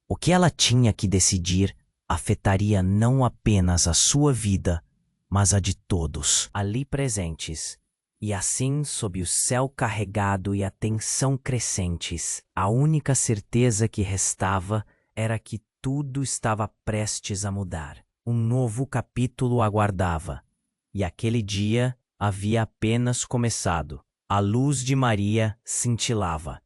O que ela tinha que decidir afetaria não apenas a sua vida, mas a de todos ali presentes. E assim, sob o céu carregado e a tensão crescentes, a única certeza que restava era que tudo estava prestes a mudar. Um novo capítulo aguardava. E aquele dia havia apenas começado. A luz de Maria cintilava.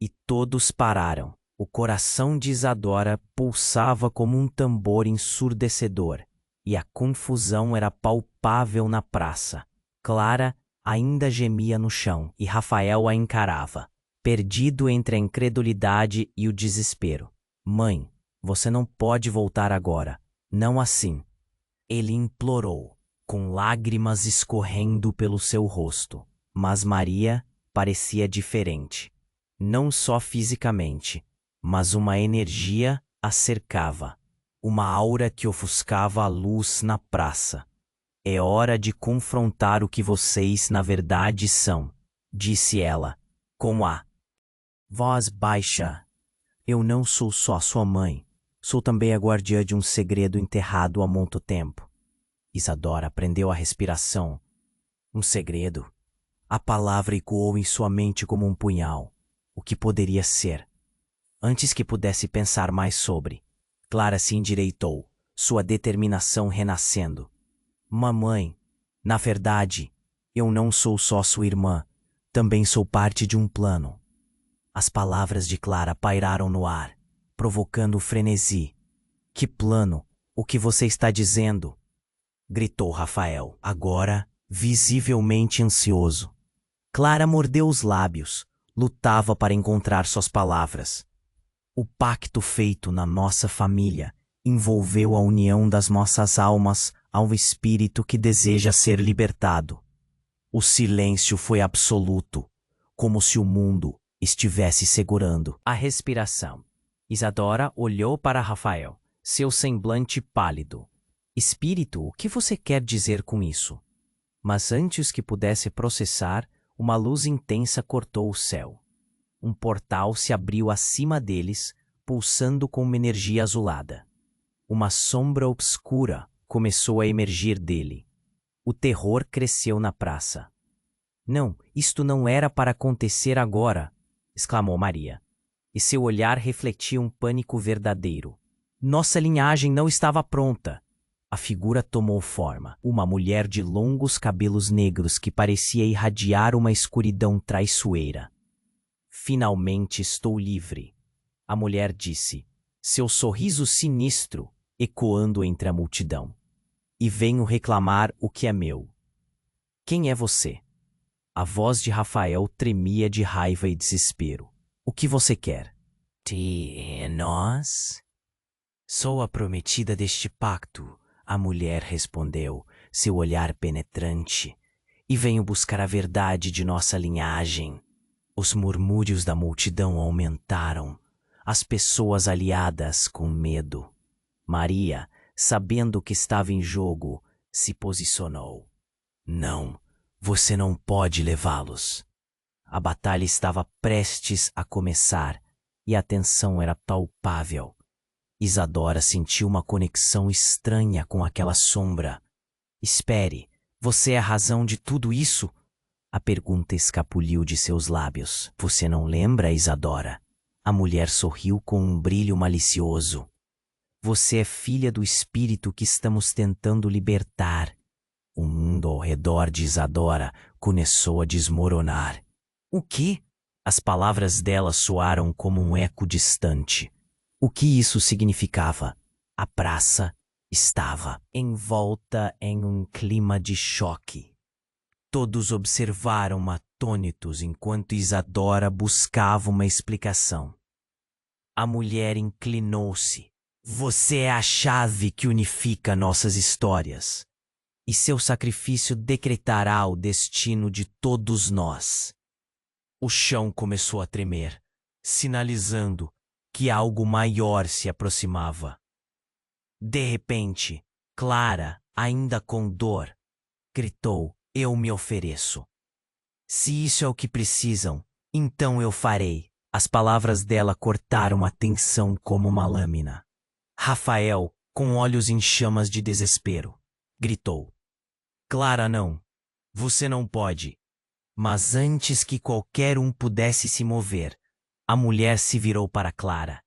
E todos pararam. O coração de Isadora pulsava como um tambor ensurdecedor. E a confusão era palpável na praça. Clara ainda gemia no chão e Rafael a encarava, perdido entre a incredulidade e o desespero. Mãe, você não pode voltar agora. Não assim. Ele implorou, com lágrimas escorrendo pelo seu rosto. Mas Maria parecia diferente. Não só fisicamente, mas uma energia a cercava. Uma aura que ofuscava a luz na praça. É hora de confrontar o que vocês na verdade são, disse ela, com a voz baixa. Eu não sou só sua mãe, sou também a guardiã de um segredo enterrado há muito tempo. Isadora prendeu a respiração. Um segredo? A palavra ecoou em sua mente como um punhal. O que poderia ser? Antes que pudesse pensar mais sobre, Clara se endireitou, sua determinação renascendo. Mamãe, na verdade, eu não sou só sua irmã, também sou parte de um plano. As palavras de Clara pairaram no ar, provocando frenesi. Que plano? O que você está dizendo? Gritou Rafael, agora visivelmente ansioso. Clara mordeu os lábios, lutava para encontrar suas palavras. O pacto feito na nossa família envolveu a união das nossas almas ao espírito que deseja ser libertado. O silêncio foi absoluto, como se o mundo estivesse segurando a respiração. Isadora olhou para Rafael, seu semblante pálido. Espírito, o que você quer dizer com isso? Mas antes que pudesse processar, uma luz intensa cortou o céu. Um portal se abriu acima deles, pulsando com uma energia azulada. Uma sombra obscura começou a emergir dele. O terror cresceu na praça. Não, isto não era para acontecer agora, exclamou Maria. E seu olhar refletia um pânico verdadeiro. Nossa linhagem não estava pronta. A figura tomou forma. Uma mulher de longos cabelos negros que parecia irradiar uma escuridão traiçoeira. Finalmente estou livre, a mulher disse, seu sorriso sinistro ecoando entre a multidão. E venho reclamar o que é meu. Quem é você? A voz de Rafael tremia de raiva e desespero. O que você quer? Nós? Sou a prometida deste pacto, a mulher respondeu, seu olhar penetrante. E venho buscar a verdade de nossa linhagem. Os murmúrios da multidão aumentaram, as pessoas aliadas com medo. Maria, sabendo o que estava em jogo, se posicionou. Não, você não pode levá-los. A batalha estava prestes a começar e a tensão era palpável. Isadora sentiu uma conexão estranha com aquela sombra. Espere, você é a razão de tudo isso? A pergunta escapuliu de seus lábios. Você não lembra, Isadora? A mulher sorriu com um brilho malicioso. Você é filha do espírito que estamos tentando libertar. O mundo ao redor de Isadora começou a desmoronar. O quê? As palavras dela soaram como um eco distante. O que isso significava? A praça estava envolta em um clima de choque. Todos observaram atônitos enquanto Isadora buscava uma explicação. A mulher inclinou-se. Você é a chave que unifica nossas histórias. E seu sacrifício decretará o destino de todos nós. O chão começou a tremer, sinalizando que algo maior se aproximava. De repente, Clara, ainda com dor, gritou: eu me ofereço. Se isso é o que precisam, então eu farei. As palavras dela cortaram a tensão como uma lâmina. Rafael, com olhos em chamas de desespero, gritou: Clara, não. Você não pode. Mas antes que qualquer um pudesse se mover, a mulher se virou para Clara.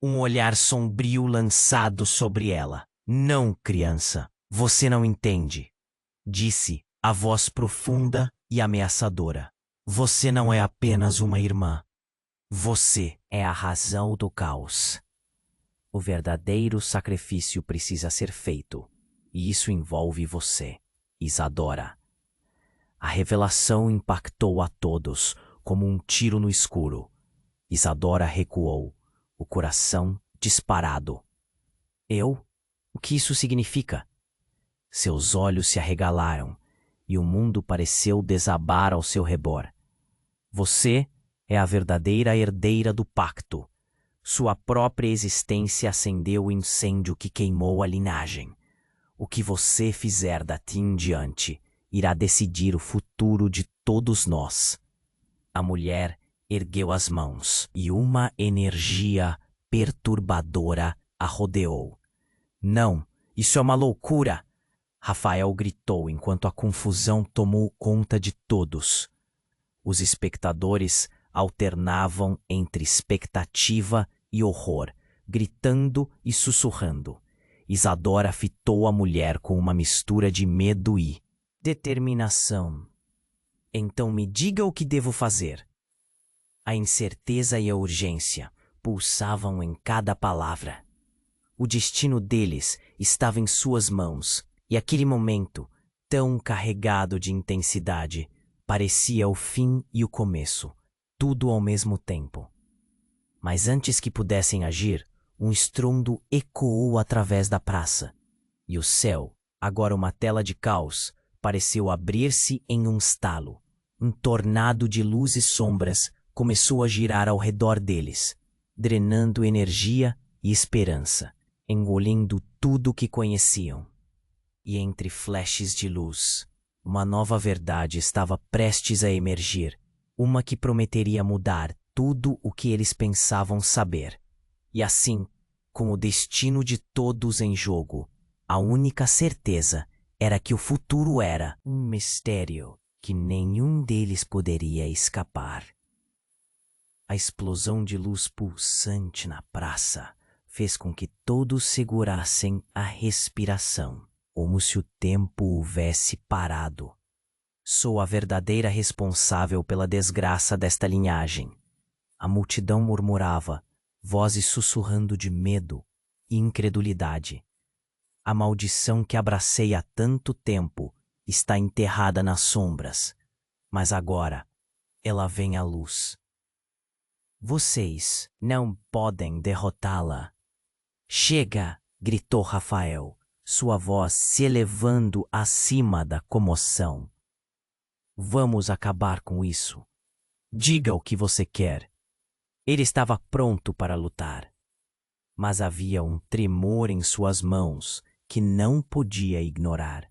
Um olhar sombrio lançado sobre ela. Não, criança, você não entende, disse a voz profunda e ameaçadora. Você não é apenas uma irmã. Você é a razão do caos. O verdadeiro sacrifício precisa ser feito, e isso envolve você, Isadora. A revelação impactou a todos como um tiro no escuro. Isadora recuou, o coração disparado. Eu? O que isso significa? Seus olhos se arregalaram e o mundo pareceu desabar ao seu redor. Você é a verdadeira herdeira do pacto. Sua própria existência acendeu o incêndio que queimou a linhagem. O que você fizer daqui em diante irá decidir o futuro de todos nós. A mulher ergueu as mãos e uma energia perturbadora a rodeou. Não, isso é uma loucura! Rafael gritou enquanto a confusão tomou conta de todos. Os espectadores alternavam entre expectativa e horror, gritando e sussurrando. Isadora fitou a mulher com uma mistura de medo e determinação. Então me diga o que devo fazer. A incerteza e a urgência pulsavam em cada palavra. O destino deles estava em suas mãos, e aquele momento, tão carregado de intensidade, parecia o fim e o começo, tudo ao mesmo tempo. Mas antes que pudessem agir, um estrondo ecoou através da praça, e o céu, agora uma tela de caos, pareceu abrir-se em um estalo. Um tornado de luz e sombras começou a girar ao redor deles, drenando energia e esperança, engolindo tudo o que conheciam. E entre flashes de luz, uma nova verdade estava prestes a emergir, uma que prometeria mudar tudo o que eles pensavam saber. E assim, com o destino de todos em jogo, a única certeza era que o futuro era um mistério que nenhum deles poderia escapar. A explosão de luz pulsante na praça fez com que todos segurassem a respiração, como se o tempo houvesse parado. Sou a verdadeira responsável pela desgraça desta linhagem. A multidão murmurava, vozes sussurrando de medo e incredulidade. A maldição que abracei há tanto tempo está enterrada nas sombras, mas agora ela vem à luz. Vocês não podem derrotá-la. Chega! Gritou Rafael, sua voz se elevando acima da comoção. Vamos acabar com isso. Diga o que você quer. Ele estava pronto para lutar, mas havia um tremor em suas mãos que não podia ignorar.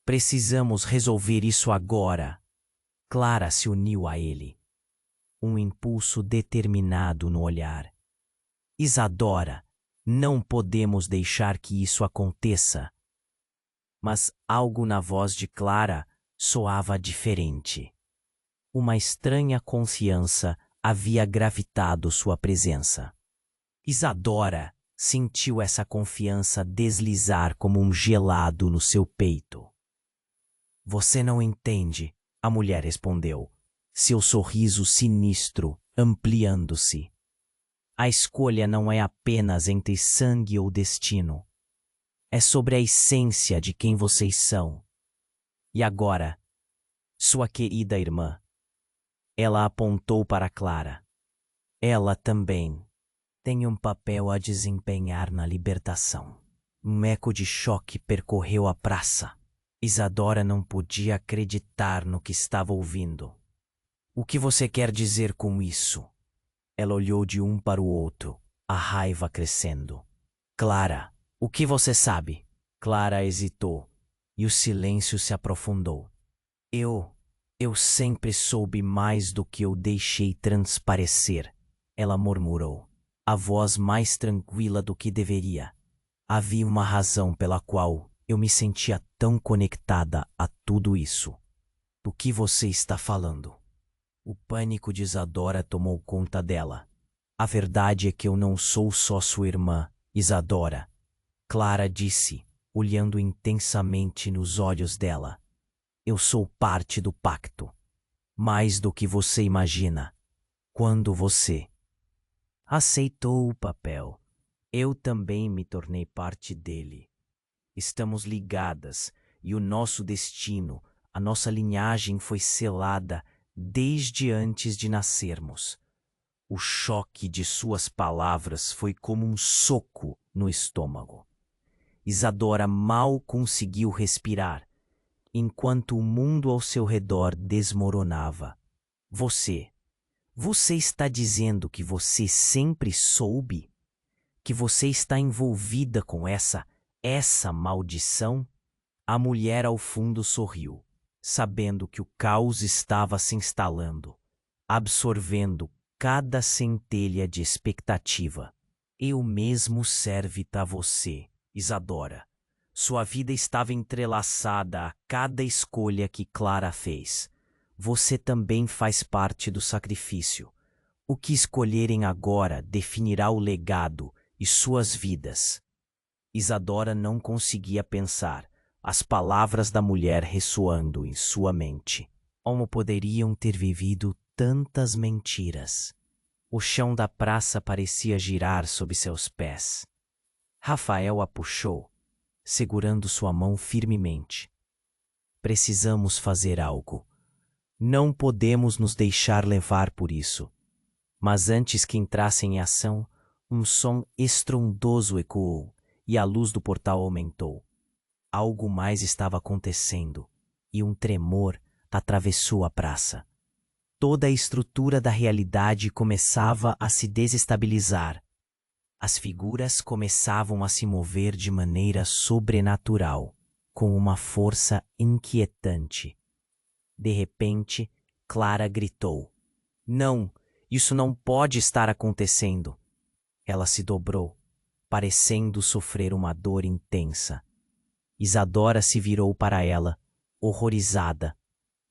Precisamos resolver isso agora. Clara se uniu a ele. Um impulso determinado no olhar. Isadora, não podemos deixar que isso aconteça. Mas algo na voz de Clara soava diferente. Uma estranha confiança havia gravitado sua presença. Isadora sentiu essa confiança deslizar como um gelado no seu peito. Você não entende, a mulher respondeu, seu sorriso sinistro ampliando-se. A escolha não é apenas entre sangue ou destino. É sobre a essência de quem vocês são. E agora, sua querida irmã. Ela apontou para Clara. Ela também tem um papel a desempenhar na libertação. Um eco de choque percorreu a praça. Isadora não podia acreditar no que estava ouvindo. O que você quer dizer com isso? Ela olhou de um para o outro, a raiva crescendo. Clara, o que você sabe? Clara hesitou, e o silêncio se aprofundou. Eu sempre soube mais do que eu deixei transparecer, ela murmurou, a voz mais tranquila do que deveria. Havia uma razão pela qual eu me sentia tão conectada a tudo isso. Do que você está falando? O pânico de Isadora tomou conta dela. A verdade é que eu não sou só sua irmã, Isadora. Clara disse, olhando intensamente nos olhos dela. Eu sou parte do pacto. Mais do que você imagina. Quando você aceitou o papel, eu também me tornei parte dele. Estamos ligadas e o nosso destino, a nossa linhagem foi selada desde antes de nascermos. O choque de suas palavras foi como um soco no estômago. Isadora mal conseguiu respirar, enquanto o mundo ao seu redor desmoronava. Você está dizendo que você sempre soube? Que você está envolvida com essa maldição? A mulher ao fundo sorriu, sabendo que o caos estava se instalando, absorvendo cada centelha de expectativa. Eu mesmo serve-te a você, Isadora. Sua vida estava entrelaçada a cada escolha que Clara fez. Você também faz parte do sacrifício. O que escolherem agora definirá o legado e suas vidas. Isadora não conseguia pensar, as palavras da mulher ressoando em sua mente. Como poderiam ter vivido tantas mentiras? O chão da praça parecia girar sob seus pés. Rafael a puxou, segurando sua mão firmemente. Precisamos fazer algo. Não podemos nos deixar levar por isso. Mas antes que entrassem em ação, um som estrondoso ecoou e a luz do portal aumentou. Algo mais estava acontecendo e um tremor atravessou a praça. Toda a estrutura da realidade começava a se desestabilizar. As figuras começavam a se mover de maneira sobrenatural, com uma força inquietante. De repente, Clara gritou. Não, isso não pode estar acontecendo. Ela se dobrou, parecendo sofrer uma dor intensa. Isadora se virou para ela, horrorizada,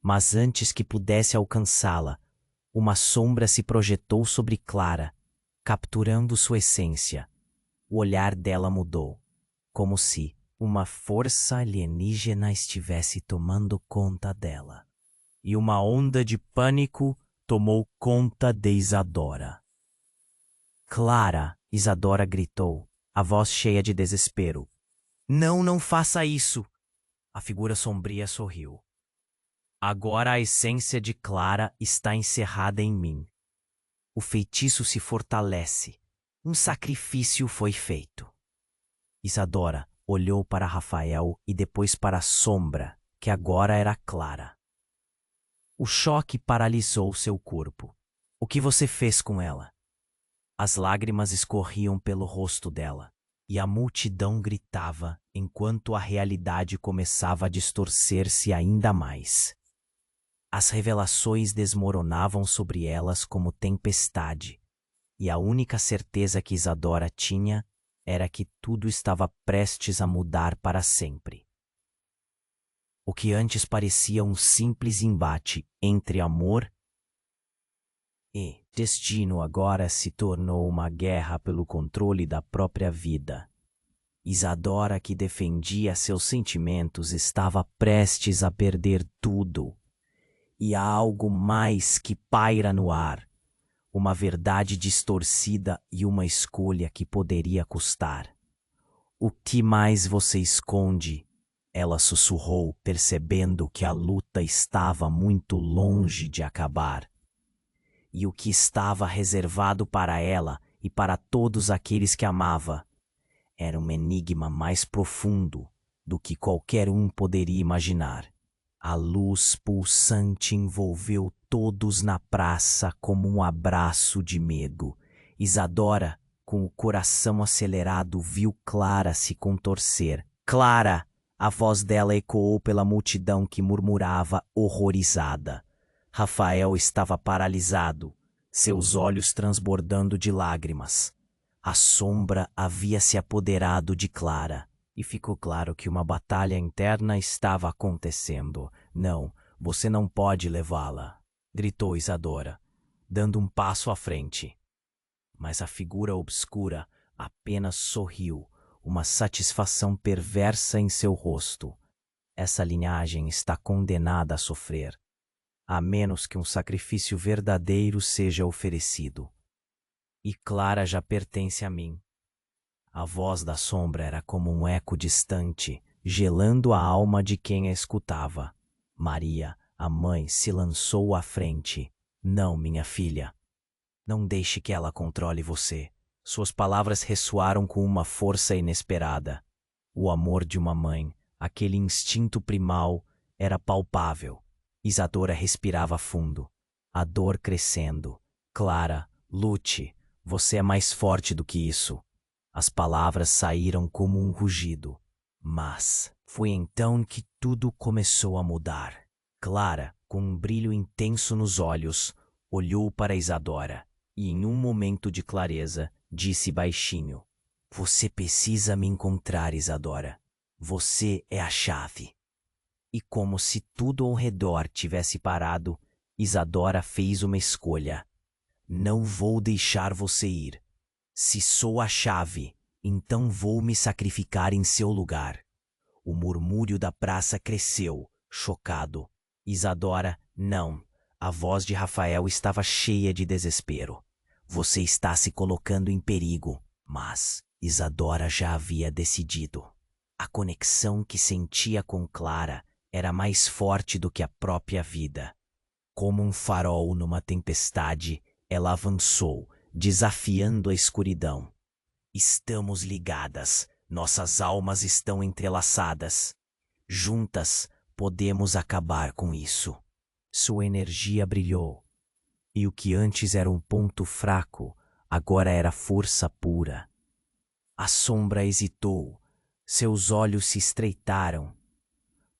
mas antes que pudesse alcançá-la, uma sombra se projetou sobre Clara, capturando sua essência. O olhar dela mudou, como se uma força alienígena estivesse tomando conta dela. E uma onda de pânico tomou conta de Isadora. Clara, Isadora gritou, a voz cheia de desespero. Não, não faça isso! A figura sombria sorriu. Agora a essência de Clara está encerrada em mim. O feitiço se fortalece. Um sacrifício foi feito. Isadora olhou para Rafael e depois para a sombra, que agora era Clara. O choque paralisou seu corpo. O que você fez com ela? As lágrimas escorriam pelo rosto dela, e a multidão gritava enquanto a realidade começava a distorcer-se ainda mais. As revelações desmoronavam sobre elas como tempestade, e a única certeza que Isadora tinha era que tudo estava prestes a mudar para sempre. O que antes parecia um simples embate entre amor e destino agora se tornou uma guerra pelo controle da própria vida. Isadora, que defendia seus sentimentos, estava prestes a perder tudo. E há algo mais que paira no ar, uma verdade distorcida e uma escolha que poderia custar. O que mais você esconde? Ela sussurrou, percebendo que a luta estava muito longe de acabar. E o que estava reservado para ela e para todos aqueles que amava era um enigma mais profundo do que qualquer um poderia imaginar. A luz pulsante envolveu todos na praça como um abraço de medo. Isadora, com o coração acelerado, viu Clara se contorcer. Clara! A voz dela ecoou pela multidão que murmurava horrorizada. Rafael estava paralisado, seus olhos transbordando de lágrimas. A sombra havia se apoderado de Clara, e ficou claro que uma batalha interna estava acontecendo. Não, Você não pode levá-la, gritou Isadora, dando um passo à frente. Mas a figura obscura apenas sorriu, uma satisfação perversa em seu rosto. Essa linhagem está condenada a sofrer, a menos que um sacrifício verdadeiro seja oferecido. E Clara já pertence a mim. A voz da sombra era como um eco distante, gelando a alma de quem a escutava. Maria, a mãe, se lançou à frente. Não, minha filha. Não deixe que ela controle você. Suas palavras ressoaram com uma força inesperada. O amor de uma mãe, aquele instinto primal, era palpável. Isadora respirava fundo, a dor crescendo. Clara, lute, você é mais forte do que isso. As palavras saíram como um rugido. Mas foi então que tudo começou a mudar. Clara, com um brilho intenso nos olhos, olhou para Isadora e, em um momento de clareza, disse baixinho: Você precisa me encontrar, Isadora. Você é a chave. E como se tudo ao redor tivesse parado, Isadora fez uma escolha. Não vou deixar você ir. Se sou a chave, então vou me sacrificar em seu lugar. O murmúrio da praça cresceu, chocado. Isadora, não. A voz de Rafael estava cheia de desespero. Você está se colocando em perigo. Mas Isadora já havia decidido. A conexão que sentia com Clara era mais forte do que a própria vida. Como um farol numa tempestade, ela avançou, desafiando a escuridão. Estamos ligadas, nossas almas estão entrelaçadas. Juntas, podemos acabar com isso. Sua energia brilhou, e o que antes era um ponto fraco, agora era força pura. A sombra hesitou, seus olhos se estreitaram.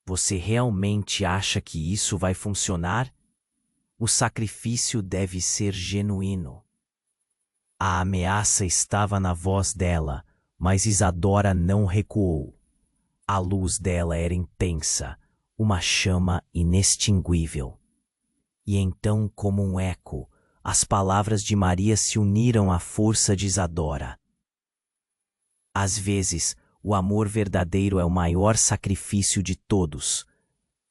Você realmente acha que isso vai funcionar? O sacrifício deve ser genuíno. A ameaça estava na voz dela, mas Isadora não recuou. A luz dela era intensa, uma chama inextinguível. E então, como um eco, as palavras de Maria se uniram à força de Isadora. Às vezes, o amor verdadeiro é o maior sacrifício de todos.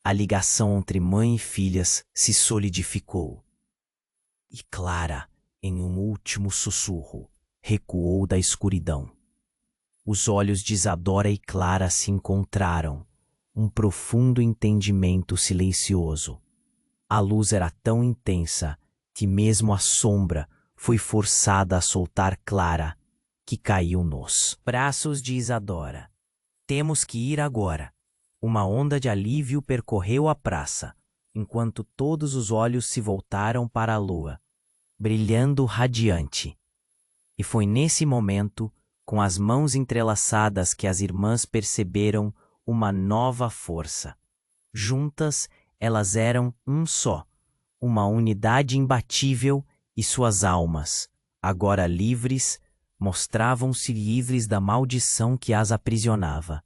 A ligação entre mãe e filhas se solidificou. E Clara, em um último sussurro, recuou da escuridão. Os olhos de Isadora e Clara se encontraram, um profundo entendimento silencioso. A luz era tão intensa que mesmo a sombra foi forçada a soltar Clara, que caiu nos braços de Isadora. Temos que ir agora. Uma onda de alívio percorreu a praça, enquanto todos os olhos se voltaram para a lua, brilhando radiante. E foi nesse momento, com as mãos entrelaçadas, que as irmãs perceberam uma nova força. Juntas, elas eram um só, uma unidade imbatível, e suas almas, agora livres, mostravam-se livres da maldição que as aprisionava.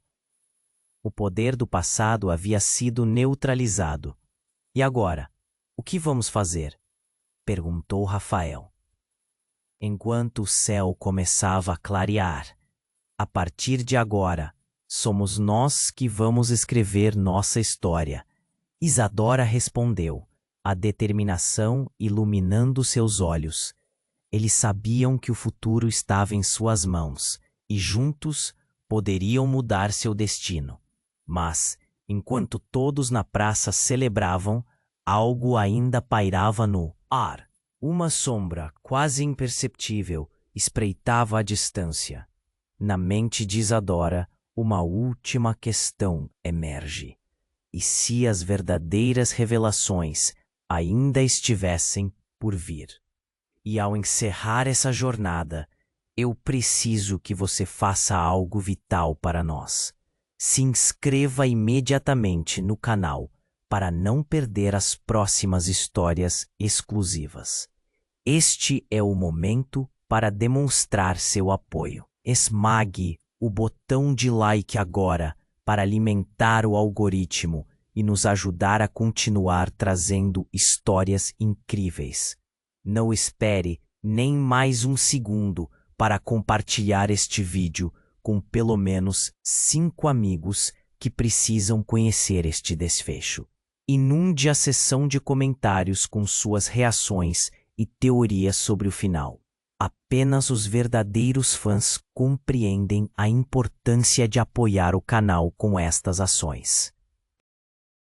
O poder do passado havia sido neutralizado. E agora, o que vamos fazer? Perguntou Rafael. Enquanto o céu começava a clarear, a partir de agora, somos nós que vamos escrever nossa história. Isadora respondeu, a determinação iluminando seus olhos. Eles sabiam que o futuro estava em suas mãos e juntos poderiam mudar seu destino. Mas, enquanto todos na praça celebravam, algo ainda pairava no ar. Uma sombra, quase imperceptível, espreitava à distância. Na mente de Isadora, uma última questão emerge. E se as verdadeiras revelações ainda estivessem por vir? E ao encerrar essa jornada, eu preciso que você faça algo vital para nós. Se inscreva imediatamente no canal para não perder as próximas histórias exclusivas. Este é o momento para demonstrar seu apoio. Esmague o botão de like agora para alimentar o algoritmo e nos ajudar a continuar trazendo histórias incríveis. Não espere nem mais um segundo para compartilhar este vídeo com pelo menos 5 amigos que precisam conhecer este desfecho. Inunde a seção de comentários com suas reações e teorias sobre o final. Apenas os verdadeiros fãs compreendem a importância de apoiar o canal com estas ações.